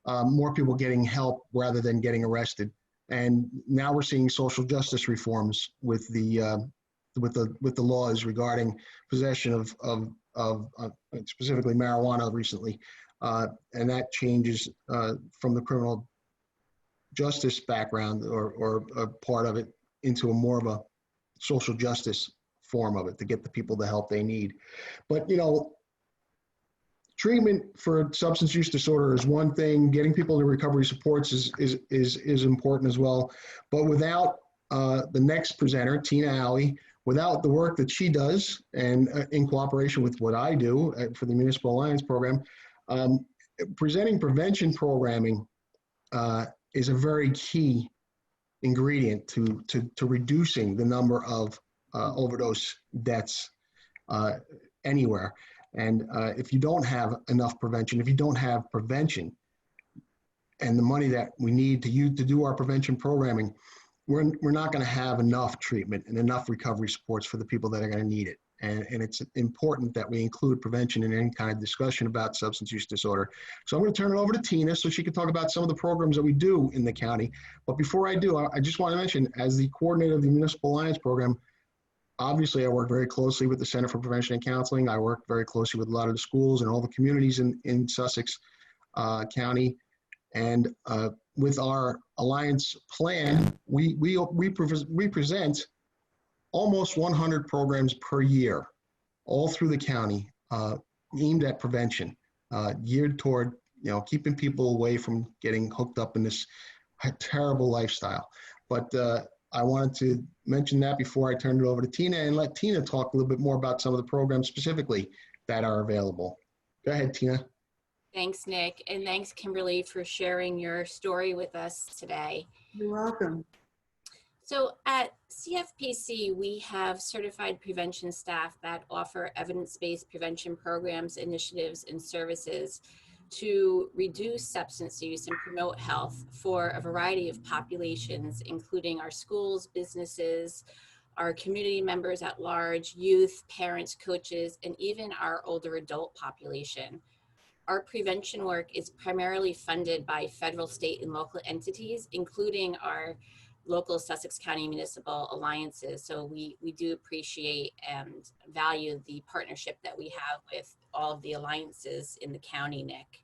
more people getting help rather than getting arrested. And now we're seeing social justice reforms with the laws regarding possession of specifically marijuana recently, and that changes from the criminal justice background or a part of it into a more of a social justice form of it, to get the people the help they need. But treatment for substance use disorder is one thing. Getting people to recovery supports is important as well. But without the next presenter, Tina Alley, without the work that she does, and in cooperation with what I do for the Municipal Alliance program, presenting prevention programming is a very key ingredient to reducing the number of overdose deaths anywhere. And if you don't have enough prevention, if you don't have prevention and the money that we need to do our prevention programming, we're not going to have enough treatment and enough recovery supports for the people that are going to need it. And it's important that we include prevention in any kind of discussion about substance use disorder. So I'm going to turn it over to Tina so she can talk about some of the programs that we do in the county. But before I do, I just want to mention, as the coordinator of the Municipal Alliance program, obviously I work very closely with the Center for Prevention and Counseling. I work very closely with a lot of the schools and all the communities in Sussex County. And with our Alliance plan, we present almost 100 programs per year, all through the county, aimed at prevention, geared toward, keeping people away from getting hooked up in this terrible lifestyle. But I wanted to mention that before I turn it over to Tina and let Tina talk a little bit more about some of the programs specifically that are available. Go ahead, Tina. Thanks, Nick, and thanks, Kimberly, for sharing your story with us today. You're welcome. So at CFPC, we have certified prevention staff that offer evidence-based prevention programs, initiatives, and services to reduce substance use and promote health for a variety of populations, including our schools, businesses, our community members at large, youth, parents, coaches, and even our older adult population. Our prevention work is primarily funded by federal, state, and local entities, including our local Sussex County municipal alliances. So we do appreciate and value the partnership that we have with all of the alliances in the county, Nick.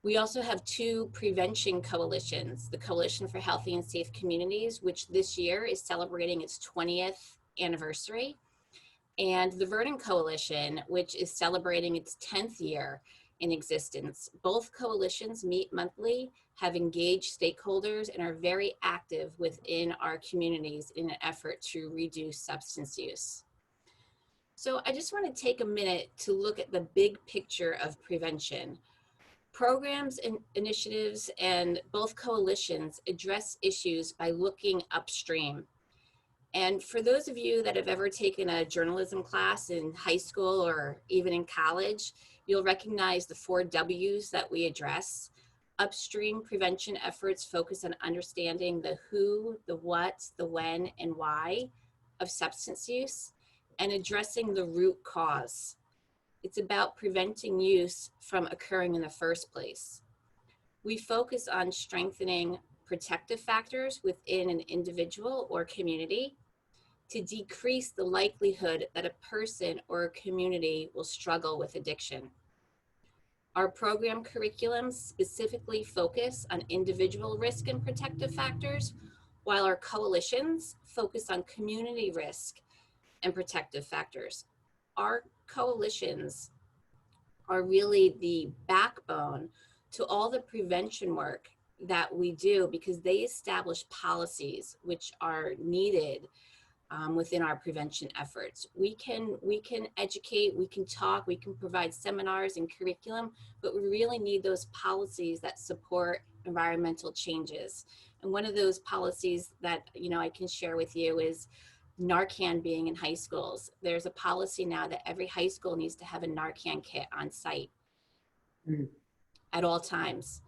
We also have two prevention coalitions, the Coalition for Healthy and Safe Communities, which this year is celebrating its 20th anniversary, and the Vernon Coalition, which is celebrating its 10th year in existence. Both coalitions meet monthly, have engaged stakeholders, and are very active within our communities in an effort to reduce substance use. So I just want to take a minute to look at the big picture of prevention. Programs and initiatives and both coalitions address issues by looking upstream. And for those of you that have ever taken a journalism class in high school or even in college, you'll recognize the 4 W's that we address. Upstream prevention efforts focus on understanding the who, the what, the when, and why of substance use, and addressing the root cause. It's about preventing use from occurring in the first place. We focus on strengthening protective factors within an individual or community to decrease the likelihood that a person or a community will struggle with addiction. Our program curriculums specifically focus on individual risk and protective factors, while our coalitions focus on community risk and protective factors. Our coalitions are really the backbone to all the prevention work that we do, because they establish policies which are needed within our prevention efforts. We can educate, we can talk, we can provide seminars and curriculum, but we really need those policies that support environmental changes. And one of those policies that I can share with you is Narcan being in high schools. There's a policy now that every high school needs to have a Narcan kit on site at all times.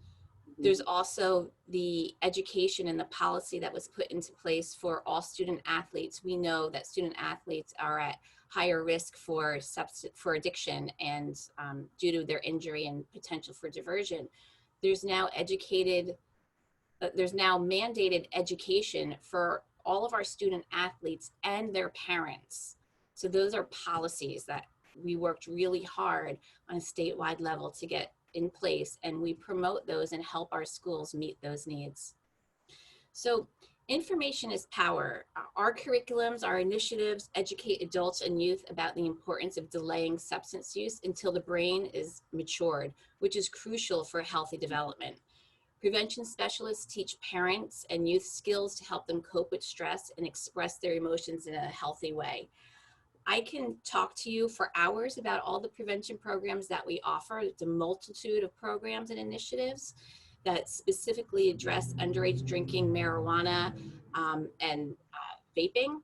There's also the education and the policy that was put into place for all student athletes. We know that student athletes are at higher risk for addiction and due to their injury and potential for diversion. There's now mandated education for all of our student athletes and their parents. So those are policies that we worked really hard on a statewide level to get in place, and we promote those and help our schools meet those needs. So information is power. Our curriculums, our initiatives educate adults and youth about the importance of delaying substance use until the brain is matured, which is crucial for healthy development. Prevention specialists teach parents and youth skills to help them cope with stress and express their emotions in a healthy way. I can talk to you for hours about all the prevention programs that we offer. It's a multitude of programs and initiatives that specifically address underage drinking, marijuana, and vaping.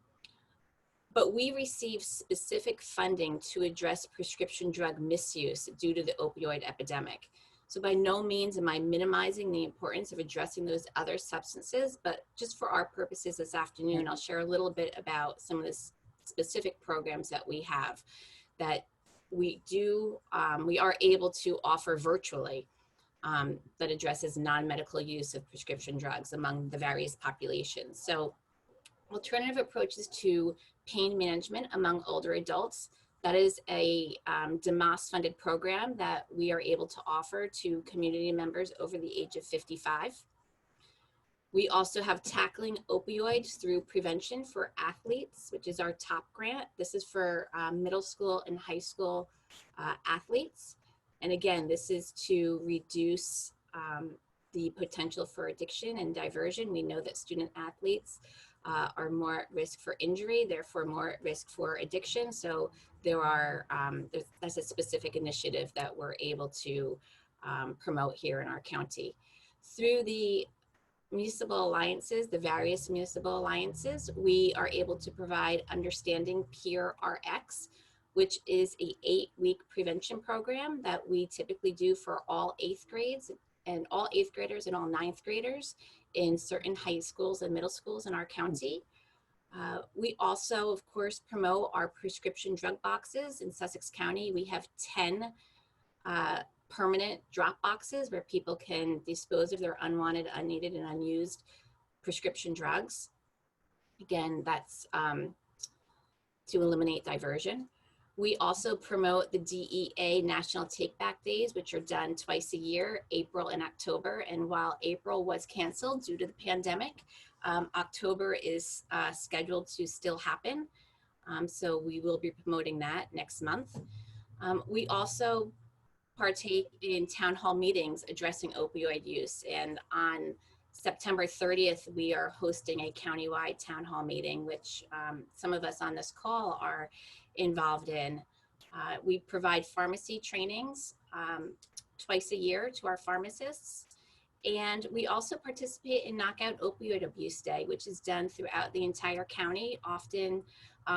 But we receive specific funding to address prescription drug misuse due to the opioid epidemic. So by no means am I minimizing the importance of addressing those other substances, but just for our purposes this afternoon, I'll share a little bit about some of this specific programs that we have that we are able to offer virtually that addresses non-medical use of prescription drugs among the various populations. So alternative approaches to pain management among older adults, that is a DeMoss funded program that we are able to offer to community members over the age of 55. We also have Tackling Opioids Through Prevention for Athletes, which is our top grant. This is for middle school and high school athletes. And again, this is to reduce the potential for addiction and diversion. We know that student athletes are more at risk for injury, therefore more at risk for addiction. So that's a specific initiative that we're able to promote here in our county. Through the municipal alliances, the various municipal alliances, we are able to provide Understanding Peer RX, which is a 8-week prevention program that we typically do for all 8th grades and all 8th graders and all 9th graders in certain high schools and middle schools in our county. We also, of course, promote our prescription drug boxes in Sussex County. We have 10 permanent drop boxes where people can dispose of their unwanted, unneeded, and unused prescription drugs. Again, that's to eliminate diversion. We also promote the DEA National Take Back Days, which are done twice a year, April and October. And while April was canceled due to the pandemic, October is scheduled to still happen. So we will be promoting that next month. We also partake in town hall meetings addressing opioid use. And on September 30th, we are hosting a countywide town hall meeting, which some of us on this call are involved in. We provide pharmacy trainings twice a year to our pharmacists. And we also participate in Knockout Opioid Abuse Day, which is done throughout the entire county, often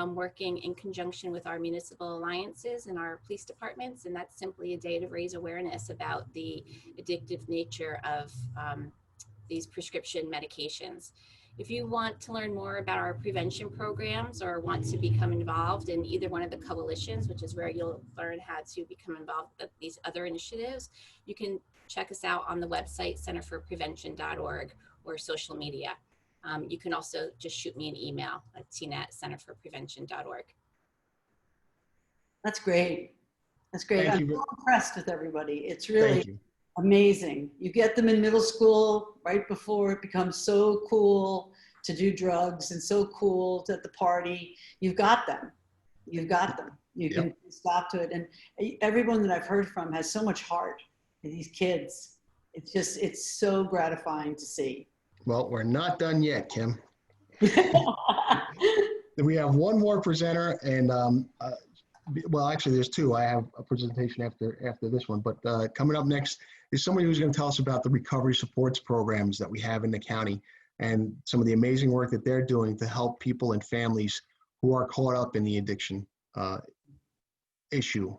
working in conjunction with our municipal alliances and our police departments. And that's simply a day to raise awareness about the addictive nature of these prescription medications. If you want to learn more about our prevention programs or want to become involved in either one of the coalitions, which is where you'll learn how to become involved with these other initiatives, you can check us out on the website, centerforprevention.org, or social media. You can also just shoot me an email at tina@centerforprevention.org. That's great. That's great. Thank I'm you. so impressed with everybody. It's really Thank you. amazing. You get them in middle school right before it becomes so cool to do drugs and so cool at the party. You've got them. You've got them. You can stop to it. And everyone that I've heard from has so much heart. These kids, it's so gratifying to see. Well, we're not done yet, Kim. We have one more presenter, and well, actually, there's two. I have a presentation after this one, but coming up next is somebody who's going to tell us about the recovery supports programs that we have in the county and some of the amazing work that they're doing to help people and families who are caught up in the addiction issue.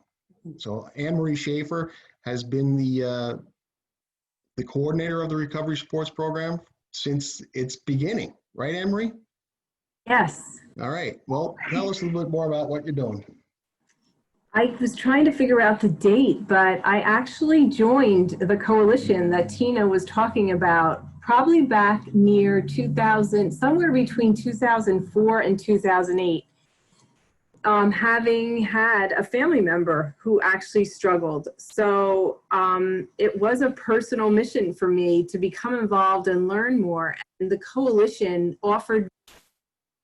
So Anne Marie Schaefer has been the coordinator of the recovery supports program since its beginning, right, Anne Marie? Yes. All right. Well, tell us a little bit more about what you're doing. I was trying to figure out the date, but I actually joined the coalition that Tina was talking about probably back near 2000, somewhere between 2004 and 2008. Having had a family member who actually struggled. So it was a personal mission for me to become involved and learn more. And the coalition offered,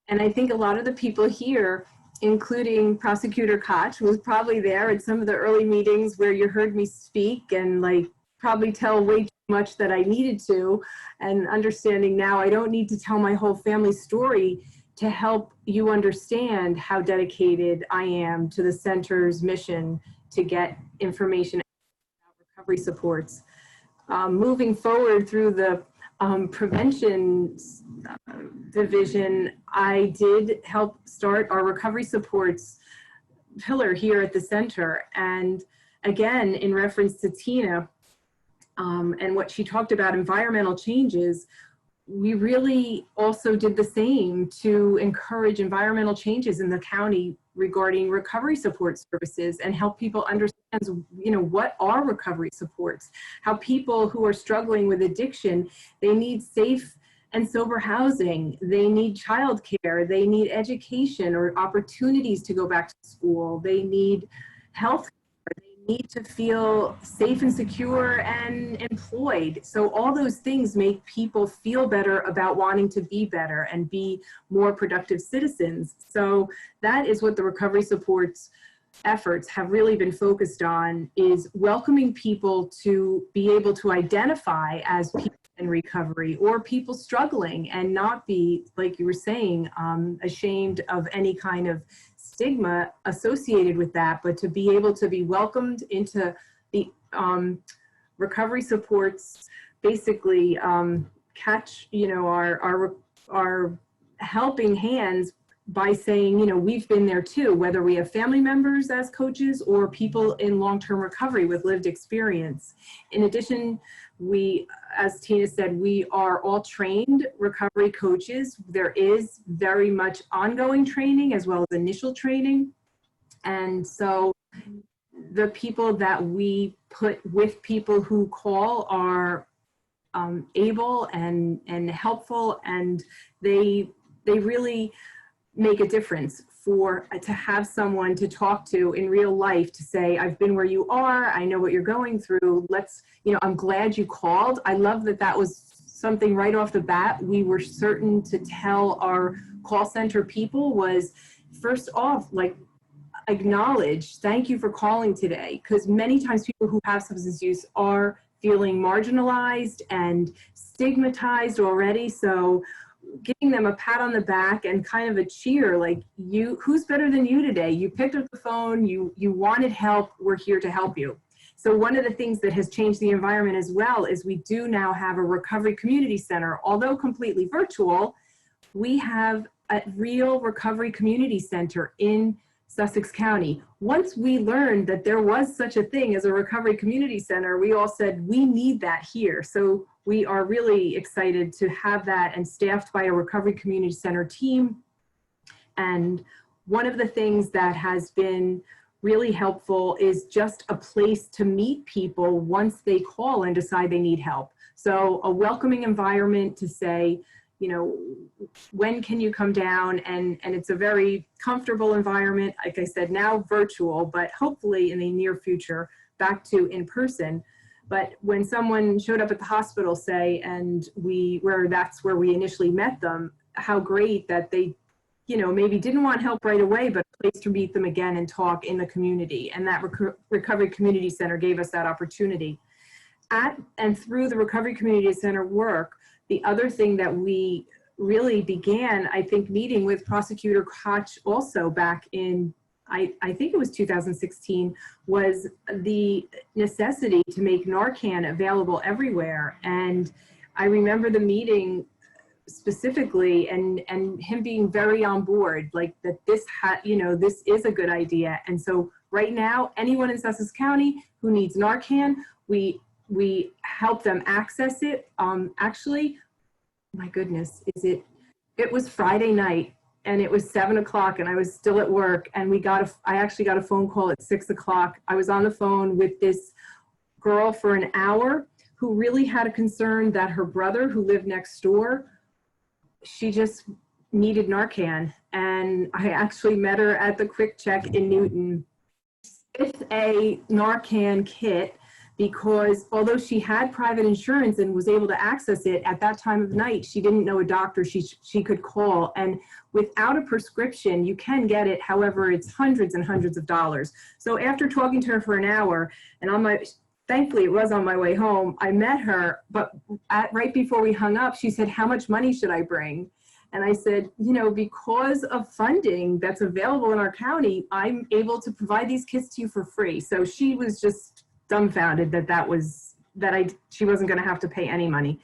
and I think a lot of the people here, including Prosecutor Koch, was probably there at some of the early meetings where you heard me speak and like probably tell way too much that I needed to, and understanding now I don't need to tell my whole family story to help you understand how dedicated I am to the center's mission to get information about recovery supports. Moving forward through the prevention division, I did help start our recovery supports pillar here at the center. And again, in reference to Tina and what she talked about, environmental changes, we really also did the same to encourage environmental changes in the county regarding recovery support services and help people understand, you know, what are recovery supports, how people who are struggling with addiction, they need safe and sober housing, they need childcare, they need education or opportunities to go back to school, they need health care, they need to feel safe and secure and employed. So all those things make people feel better about wanting to be better and be more productive citizens. So that is what the recovery supports efforts have really been focused on, is welcoming people to be able to identify as people in recovery or people struggling and not be, like you were saying, ashamed of any kind of stigma associated with that, but to be able to be welcomed into the recovery supports, basically catch, you know, our helping hands by saying, you know, we've been there too, whether we have family members as coaches or people in long-term recovery with lived experience. In addition, we, as Tina said, we are all trained recovery coaches. There is very much ongoing training as well as initial training. And so the people that we put with people who call are able and helpful, and they really make a difference to have someone to talk to in real life, to say, I've been where you are, I know what you're going through, you know, I'm glad you called. I love that that was something right off the bat we were certain to tell our call center people was, first off, like, acknowledge, thank you for calling today, because many times people who have substance use are feeling marginalized and stigmatized already. So giving them a pat on the back and kind of a cheer, like, who's better than you today? You picked up the phone, you wanted help, we're here to help you. So one of the things that has changed the environment as well is we do now have a recovery community center. Although completely virtual, we have a real recovery community center in Sussex County. Once we learned that there was such a thing as a recovery community center, we all said, we need that here. So we are really excited to have that, and staffed by a recovery community center team. And one of the things that has been really helpful is just a place to meet people once they call and decide they need help. So a welcoming environment to say, you know, when can you come down? And it's a very comfortable environment. Like I said, now virtual, but hopefully in the near future, back to in person. But when someone showed up at the hospital, say, and that's where we initially met them, how great that they, you know, maybe didn't want help right away, but a place to meet them again and talk in the community. And that Recovery Community Center gave us that opportunity. At and through the Recovery Community Center work, the other thing that we really began, I think, meeting with Prosecutor Koch also back in, I think it was 2016, was the necessity to make Narcan available everywhere. And I remember the meeting specifically and him being very on board, like that this is a good idea. And so right now, anyone in Sussex County who needs Narcan, we help them access it. Actually, my goodness, it was Friday night and it was 7 o'clock and I was still at work, and I actually got a phone call at 6 o'clock. I was on the phone with this girl for an hour who really had a concern that her brother, who lived next door, she just needed Narcan. And I actually met her at the Quick Check in Newton with a Narcan kit, because although she had private insurance and was able to access it at that time of night, she didn't know a doctor she could call. And without a prescription, you can get it. However, it's hundreds and hundreds of dollars. So after talking to her for an hour, and thankfully it was on my way home, I met her, but right before we hung up, she said, how much money should I bring? And I said, you know, because of funding that's available in our county, I'm able to provide these kits to you for free. So she was just dumbfounded she wasn't going to have to pay any money.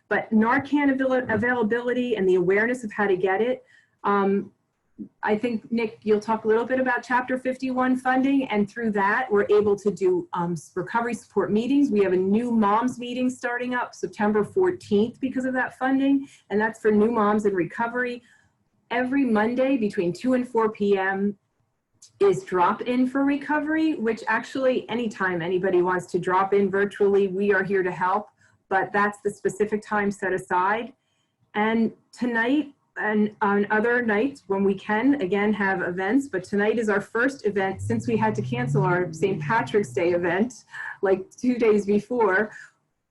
But Narcan availability and the awareness of how to get it, I think, Nick, you'll talk a little bit about Chapter 51 funding, and through that, we're able to do recovery support meetings. We have a new moms meeting starting up September 14th because of that funding, and that's for new moms in recovery. Every Monday between 2 and 4 p.m. is drop in for recovery, which actually anytime anybody wants to drop in virtually, we are here to help, but that's the specific time set aside. And tonight, and on other nights when we can, again, have events, but tonight is our first event since we had to cancel our St. Patrick's Day event like 2 days before,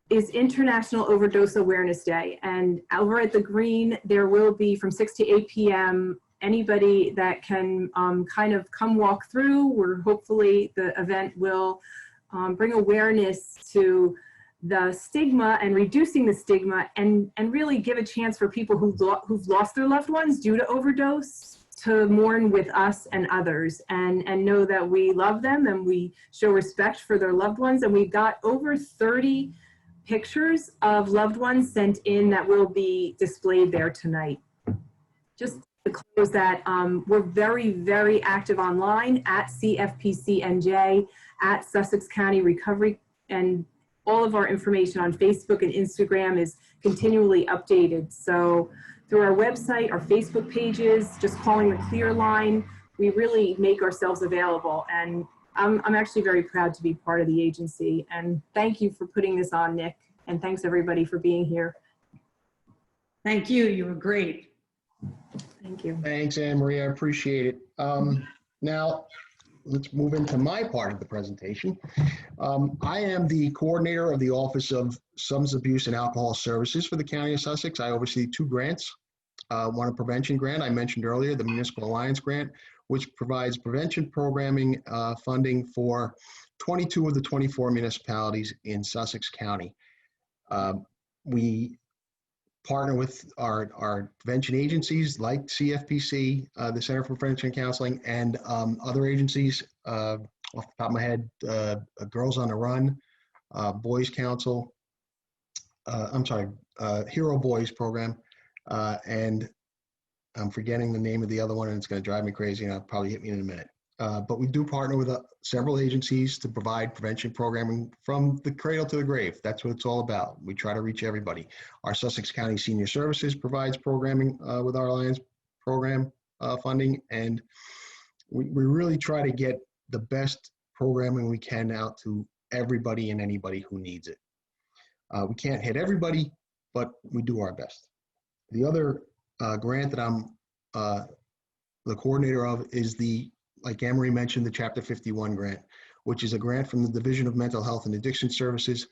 is International Overdose Awareness Day. And over at the Green, there will be from 6 to 8 p.m. anybody that can kind of come walk through, where hopefully the event will bring awareness to the stigma and reducing the stigma, and really give a chance for people who've lost their loved ones due to overdose to mourn with us and others, and know that we love them and we show respect for their loved ones. And we've got over 30 pictures of loved ones sent in that will be displayed there tonight. Just to close that, we're very, very active online at CFPCNJ, at Sussex County Recovery, and all of our information on Facebook and Instagram is continually updated. So through our website, our Facebook pages, just calling the Clear line, we really make ourselves available. And I'm actually very proud to be part of the agency. And thank you for putting this on, Nick. And thanks everybody for being here. Thank you. You were great. Thank you. Thanks, Anne Marie. I appreciate it. Now, let's move into my part of the presentation. I am the coordinator of the Office of Substance Abuse and Alcohol Services for the County of Sussex. I oversee 2 grants. One, a prevention grant I mentioned earlier, the Municipal Alliance Grant, which provides prevention programming funding for 22 of the 24 municipalities in Sussex County. We partner with our prevention agencies like CFPC, the Center for Prevention and Counseling, and other agencies, off the top of my head, Girls on the Run, Boys Council, Hero Boys program, and I'm forgetting the name of the other one, and it's going to drive me crazy, and I'll probably hit me in a minute. But we do partner with several agencies to provide prevention programming from the cradle to the grave. That's what it's all about. We try to reach everybody. Our Sussex County Senior Services provides programming with our Alliance program funding, and we really try to get the best programming we can out to everybody and anybody who needs it. We can't hit everybody, but we do our best. The other grant that I'm the coordinator of is like Anne Marie mentioned, the Chapter 51 grant, which is a grant from the Division of Mental Health and Addiction Services,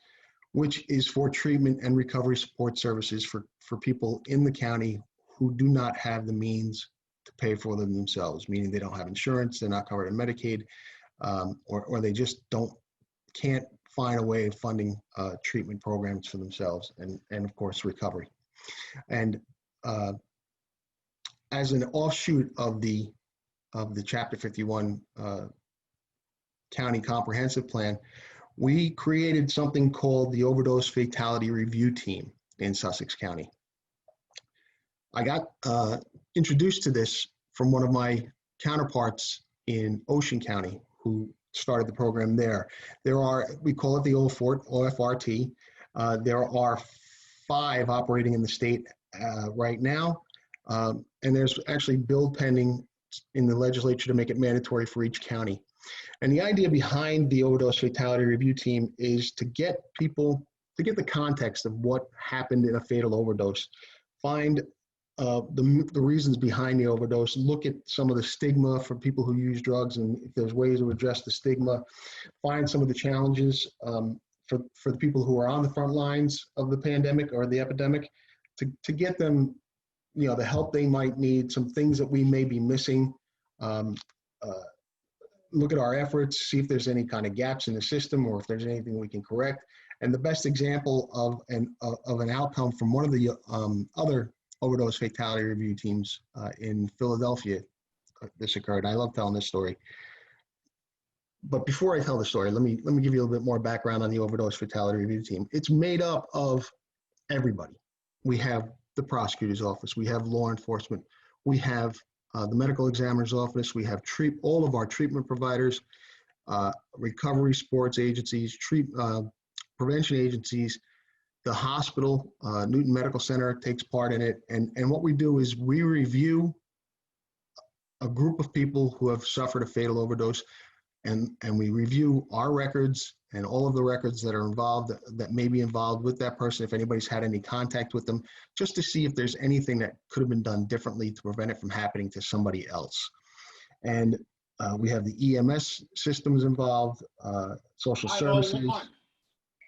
which is for treatment and recovery support services for people in the county who do not have the means to pay for them themselves, meaning they don't have insurance, they're not covered in Medicaid, or they just can't find a way of funding treatment programs for themselves, and of course recovery. And as an offshoot of the Chapter 51 County Comprehensive Plan, we created something called the Overdose Fatality Review Team in Sussex County. I got introduced to this from one of my counterparts in Ocean County who started the program there. We call it the OFRT. There are 5 operating in the state right now, and there's actually a bill pending in the legislature to make it mandatory for each county. And the idea behind the Overdose Fatality Review Team is to get people, to get the context of what happened in a fatal overdose, find the reasons behind the overdose, look at some of the stigma for people who use drugs, and if there's ways to address the stigma, find some of the challenges for the people who are on the front lines of the pandemic or the epidemic, to get them the help they might need, some things that we may be missing, look at our efforts, see if there's any kind of gaps in the system or if there's anything we can correct. And the best example of an outcome from one of the other overdose fatality review teams in Philadelphia, this occurred. I love telling this story. But before I tell the story, let me give you a little bit more background on the overdose fatality review team. It's made up of everybody. We have the prosecutor's office, we have law enforcement, we have the medical examiner's office, we have all of our treatment providers, recovery sports agencies, prevention agencies, the hospital, Newton Medical Center takes part in it. And what we do is we review a group of people who have suffered a fatal overdose, and we review our records and all of the records that are involved, that may be involved with that person, if anybody's had any contact with them, just to see if there's anything that could have been done differently to prevent it from happening to somebody else. And we have the EMS systems involved, social services.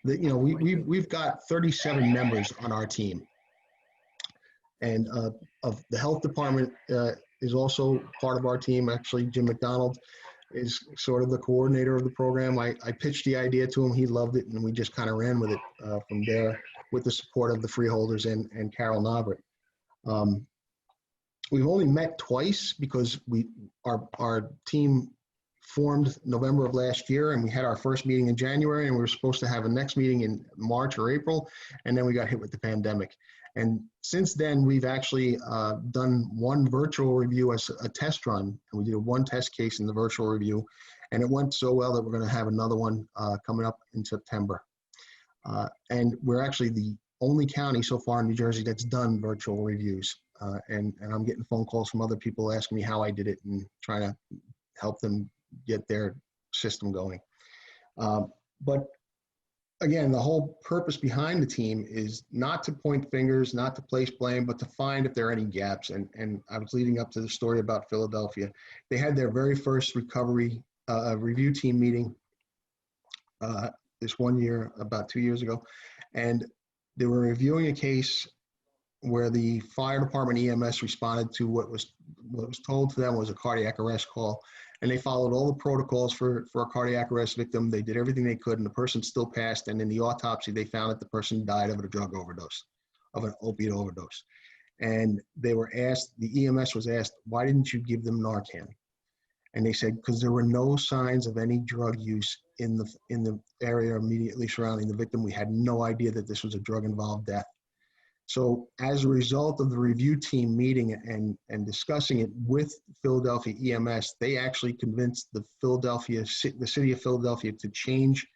We've got 37 members on our team. And of the health department is also part of our team. Actually, Jim McDonald is sort of the coordinator of the program. I pitched the idea to him, he loved it, and we just kind of ran with it from there with the support of the freeholders and Carol Novrit. We've only met twice because our team formed November of last year, and we had our first meeting in January, and we were supposed to have a next meeting in March or April, and then we got hit with the pandemic. And since then, we've actually done one virtual review as a test run, and we did one test case in the virtual review, and it went so well that we're going to have another one coming up in September. And we're actually the only county so far in New Jersey that's done virtual reviews. And I'm getting phone calls from other people asking me how I did it and trying to help them get their system going. But again, the whole purpose behind the team is not to point fingers, not to place blame, but to find if there are any gaps. And I was leading up to the story about Philadelphia. They had their very first recovery review team meeting this one year, about 2 years ago. And they were reviewing a case where the fire department EMS responded to what was told to them was a cardiac arrest call. And they followed all the protocols for a cardiac arrest victim. They did everything they could, and the person still passed. And in the autopsy, they found that the person died of a drug overdose, of an opiate overdose. And they were asked, the EMS was asked, why didn't you give them Narcan? And they said, because there were no signs of any drug use in the area immediately surrounding the victim. We had no idea that this was a drug-involved death. So as a result of the review team meeting and discussing it with Philadelphia EMS, they actually convinced the city of Philadelphia to change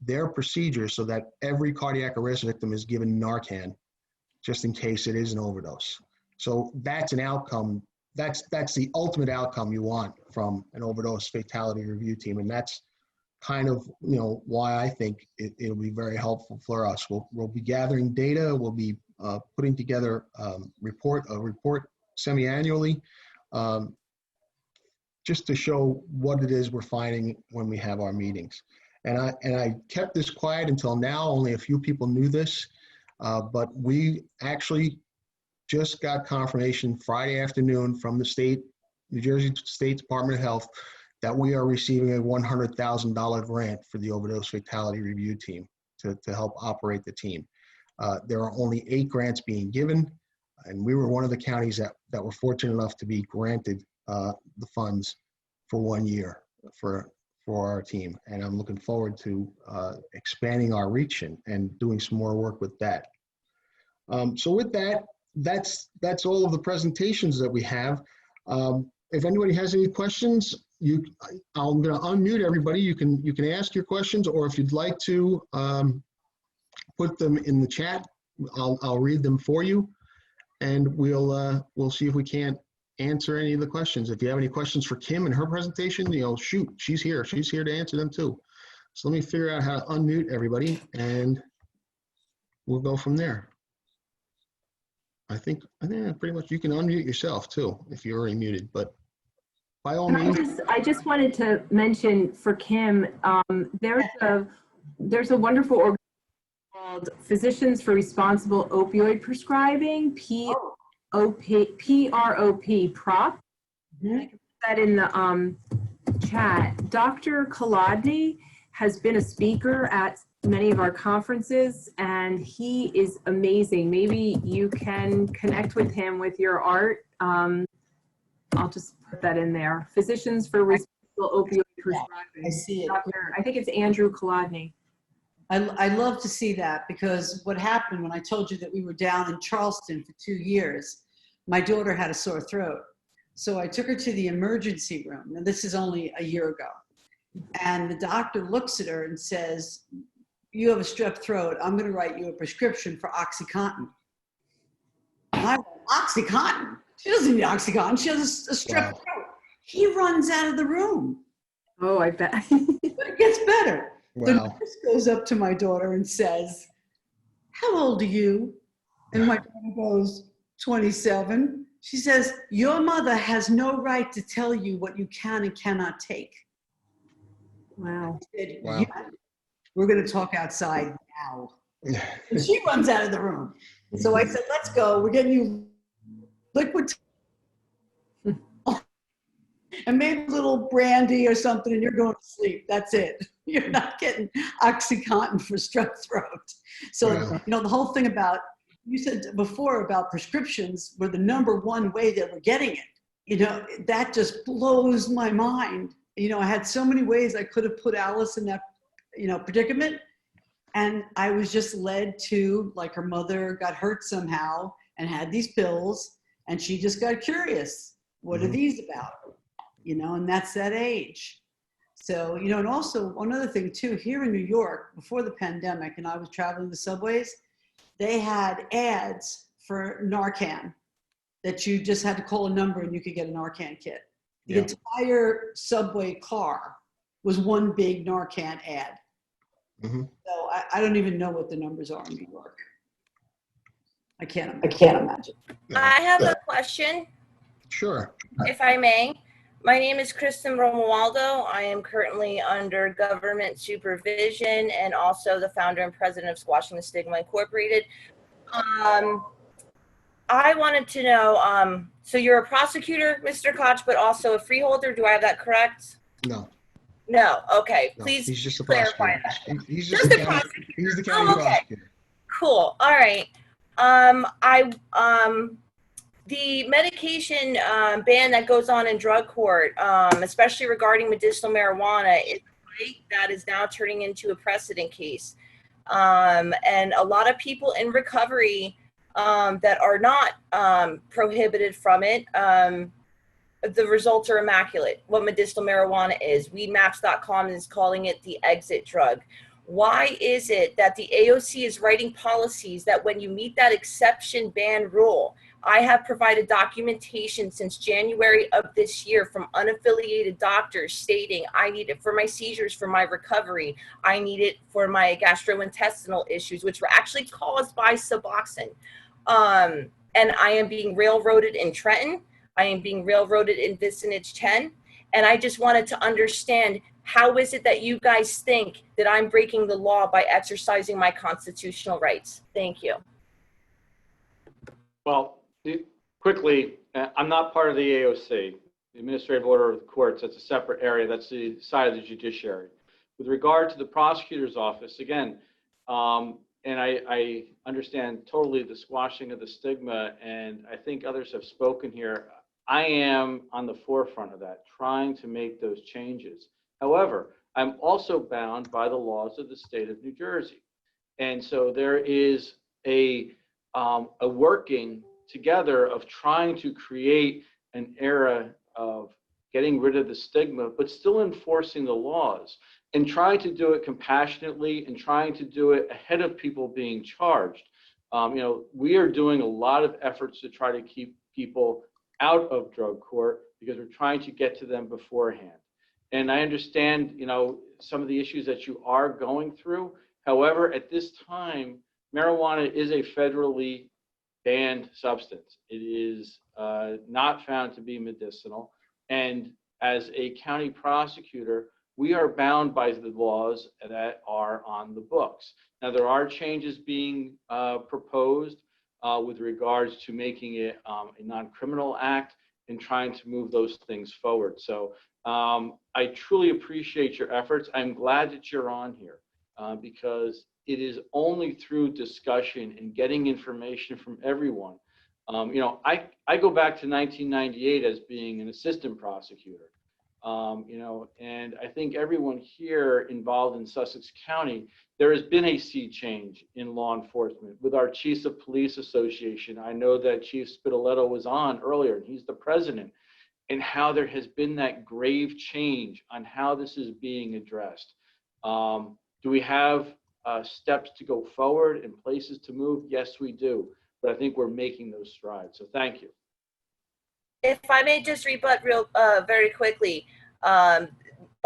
their procedure so that every cardiac arrest victim is given Narcan, just in case it is an overdose. So that's an outcome. That's the ultimate outcome you want from an overdose fatality review team, and that's kind of why I think it'll be very helpful for us. We'll be gathering data. We'll be putting together a report semi-annually, just to show what it is we're finding when we have our meetings. And I kept this quiet until now. Only a few people knew this, but we actually just got confirmation Friday afternoon from the New Jersey State Department of Health, that we are receiving a $100,000 grant for the overdose fatality review team to help operate the team. There are only 8 grants being given, and we were one of the counties that were fortunate enough to be granted the funds for 1 year for our team. And I'm looking forward to expanding our reach and doing some more work with that. So with that's all of the presentations that we have. If anybody has any questions, I'm going to unmute everybody. You can ask your questions, or if you'd like to put them in the chat, I'll read them for you, and we'll see if we can't answer any of the questions. If you have any questions for Kim and her presentation, shoot, she's here to answer them too. So let me figure out how to unmute everybody, and we'll go from there. I think pretty much you can unmute yourself too if you're already muted, but by all means. I just wanted to mention for Kim, there's a wonderful organization called Physicians for Responsible Opioid Prescribing, PROP. I can put that in the chat. Dr. Kolodny has been a speaker at many of our conferences, and he is amazing. Maybe you can connect with him with your art. I'll just put that in there. Physicians for Responsible Opioid Prescribing. I see it. I think it's Andrew Kolodny. I love to see that, because what happened when I told you that we were down in Charleston for 2 years, my daughter had a sore throat. So I took her to the emergency room, and this is only a year ago. And the doctor looks at her and says, you have a strep throat. I'm going to write you a prescription for OxyContin. And I went, OxyContin? She doesn't need OxyContin. She has a strep throat. He runs out of the room. Oh, I bet. But it gets better. The Wow. nurse goes up to my daughter and says, "How old are you?" And my daughter goes, 27. She says, "Your mother has no right to tell you what you can and cannot take." Wow. I said, Wow. "Yeah, we're going to talk outside now." And she runs out of the room. So I said, "Let's go. We're getting you liquid and maybe a little brandy or something, and you're going to sleep. That's it. You're not getting OxyContin for strep throat." So, Wow. the whole thing about, you said before about prescriptions were the number one way that we're getting it. That just blows my mind. I had so many ways I could have put Alice in that, predicament. And I was just led to, like, her mother got hurt somehow and had these pills, and she just got curious. What are these about? And that's that age. So, and also one other thing too, here in New York, before the pandemic, and I was traveling the subways, they had ads for Narcan that you just had to call a number and you could get a Narcan kit. The Yeah. entire subway car was one big Narcan ad. Mhm. So I don't even know what the numbers are in New York. I can't imagine. I have a question, Sure. if I may. My name is Kristen Romualdo. I am currently under government supervision and also the founder and president of Squashing the Stigma Incorporated. I wanted to know, so you're a prosecutor, Mr. Koch, but also a freeholder. Do I have that correct? No. No. Okay. No. Please He's just a clarify prosecutor. that. He's Just the a county. prosecutor. He's the county Oh, okay. prosecutor. Cool. All right. The medication ban that goes on in drug court, especially regarding medicinal marijuana, is right. That is now turning into a precedent case. And a lot of people in recovery that are not prohibited from it, the results are immaculate. What medicinal marijuana is, weedmaps.com is calling it the exit drug. Why is it that the AOC is writing policies that when you meet that exception ban rule, I have provided documentation since January of this year from unaffiliated doctors stating I need it for my seizures, for my recovery. I need it for my gastrointestinal issues, which were actually caused by Suboxone. And I am being railroaded in Trenton. I am being railroaded in Vicinage 10. And I just wanted to understand, how is it that you guys think that I'm breaking the law by exercising my constitutional rights? Thank you. Well, quickly, I'm not part of the AOC, the Administrative Order of the Courts. That's a separate area. That's the side of the judiciary. With regard to the prosecutor's office, again, and I understand totally the squashing of the stigma, and I think others have spoken here. I am on the forefront of that, trying to make those changes. However, I'm also bound by the laws of the state of New Jersey. And so there is a working together of trying to create an era of getting rid of the stigma, but still enforcing the laws and trying to do it compassionately and trying to do it ahead of people being charged. We are doing a lot of efforts to try to keep people out of drug court because we're trying to get to them beforehand. And I understand, some of the issues that you are going through. However, at this time, marijuana is a federally banned substance. It is not found to be medicinal. And as a county prosecutor, we are bound by the laws that are on the books. Now, there are changes being proposed with regards to making it a non-criminal act and trying to move those things forward. So I truly appreciate your efforts. I'm glad that you're on here because it is only through discussion and getting information from everyone. I go back to 1998 as being an assistant prosecutor, and I think everyone here involved in Sussex County, there has been a sea change in law enforcement. With our Chiefs of Police Association, I know that Chief Spitaletto was on earlier, and he's the president, and how there has been that grave change on how this is being addressed. Do we have steps to go forward and places to move? Yes, we do. But I think we're making those strides. So thank you. If I may just rebut very quickly,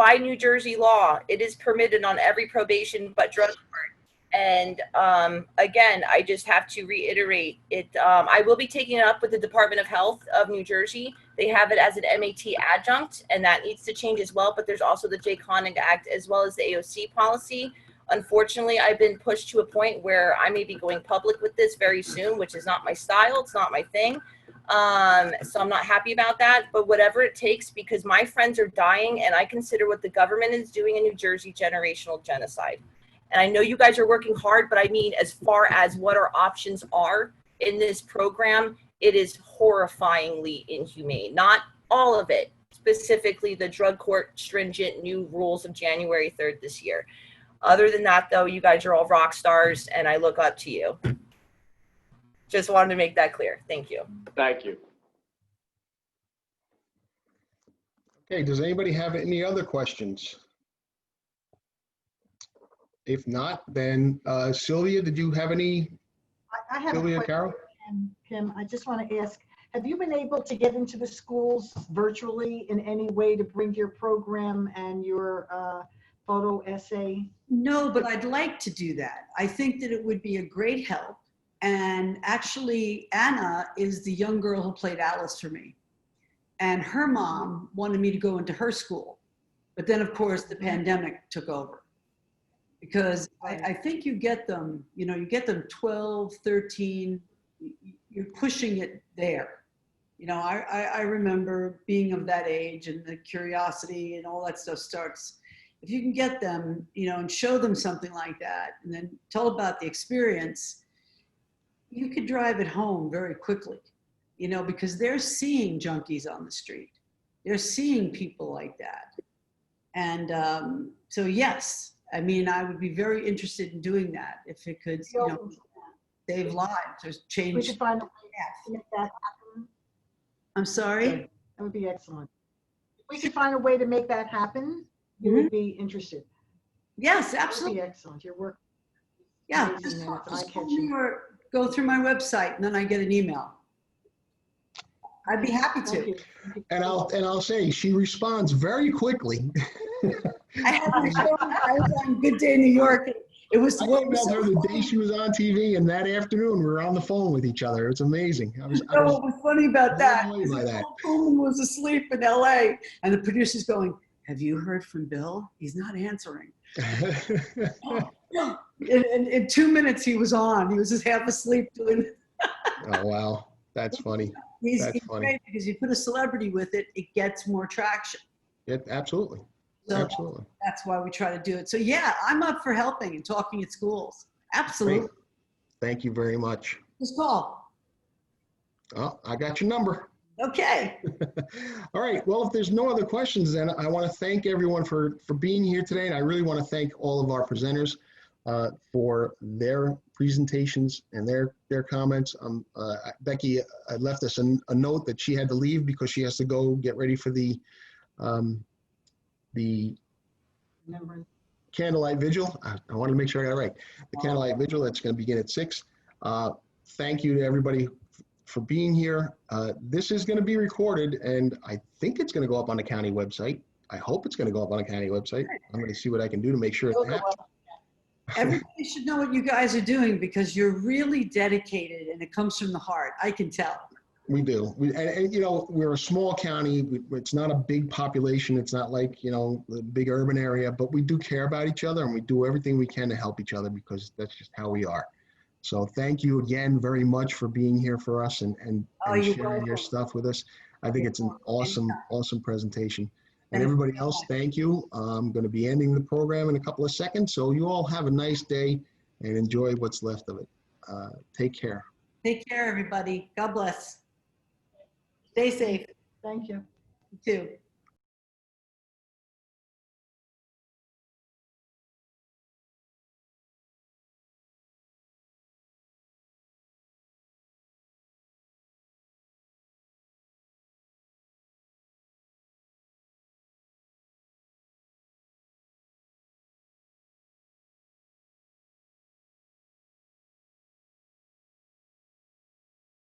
by New Jersey law, it is permitted on every probation but drug court. And again, I just have to reiterate it. I will be taking it up with the Department of Health of New Jersey. They have it as an MAT adjunct, and that needs to change as well. But there's also the Jay Connick Act as well as the AOC policy. Unfortunately, I've been pushed to a point where I may be going public with this very soon, which is not my style. It's not my thing. So I'm not happy about that, but whatever it takes, because my friends are dying, and I consider what the government is doing in New Jersey generational genocide. And I know you guys are working hard, but I mean, as far as what our options are in this program, it is horrifyingly inhumane. Not all of it, specifically the drug court stringent new rules of January 3rd this year. Other than that, though, you guys are all rock stars, and I look up to you. Just wanted to make that clear. Thank you. Thank you. Okay, does anybody have any other questions? If not, then Sylvia, did you have any? I have Sylvia, a question, Carol? Kim. I just want to ask, have you been able to get into the schools virtually in any way to bring your program and your photo essay? No, but I'd like to do that. I think that it would be a great help. And actually, Anna is the young girl who played Alice for me. And her mom wanted me to go into her school. But then, of course, the pandemic took over. Because I think you get them, you know, you get them 12, 13, you're pushing it there. You know, I remember being of that age, and the curiosity and all that stuff starts. If you can get them, you know, and show them something like that, and then tell about the experience, you could drive it home very quickly, you know, because they're seeing junkies on the street. They're seeing people like that. And so, yes, I mean, I would be very interested in doing that if it could, you know, save lives or change. We could find a way to make that happen. I'm sorry? That would be excellent. If we could find a way to make that happen, you would be interested. Yes, That would absolutely. be excellent. Your work. Yeah, amazing, just and call, it's just call eye-catching. me or go through my website, and then I get an email. I'd be happy Thank to. you. And I'll say she responds very quickly. I had my show. I was on Good Day New York. It was I what was emailed so her the day funny. she was on TV, and that afternoon we were on the phone with each other. It's amazing. I was What was funny about that blown away is by that that. Bill Pullman was asleep in LA, and the producer's going, "Have you heard from Bill? He's not answering." And in 2 minutes he was on. He was just half asleep doing. Oh wow, that's funny. He's That's funny. great because you put a celebrity with it, it gets more traction. Yeah, absolutely, So absolutely. that's why we try to do it. So yeah, I'm up for helping and talking at schools. Absolutely. Great. Thank you very much. Just call. Oh, I got your number. Okay. All right. Well, if there's no other questions, then I want to thank everyone for being here today. And I really want to thank all of our presenters for their presentations and their comments. Becky left us a note that she had to leave because she has to go get ready for the Candlelight Vigil. I want to make sure I got it right. The Candlelight Vigil, that's going to begin at 6. Thank you to everybody for being here. This is going to be recorded, and I think it's going to go up on the county website. I hope it's going to go up on the county website. I'm going to see what I can do to make sure it happens. Everybody should know what you guys are doing because you're really dedicated and it comes from the heart. I can tell. We do. And you know, we're a small county. It's not a big population. It's not like, you know, the big urban area, but we do care about each other and we do everything we can to help each other because that's just how we are. So thank you again very much for being here for us and sharing your stuff with us. I think it's an awesome presentation. And everybody else, thank you. I'm going to be ending the program in a couple of seconds. So you all have a nice day and enjoy what's left of it. Take care. Take care, everybody. God bless. Stay safe. Thank you. You too.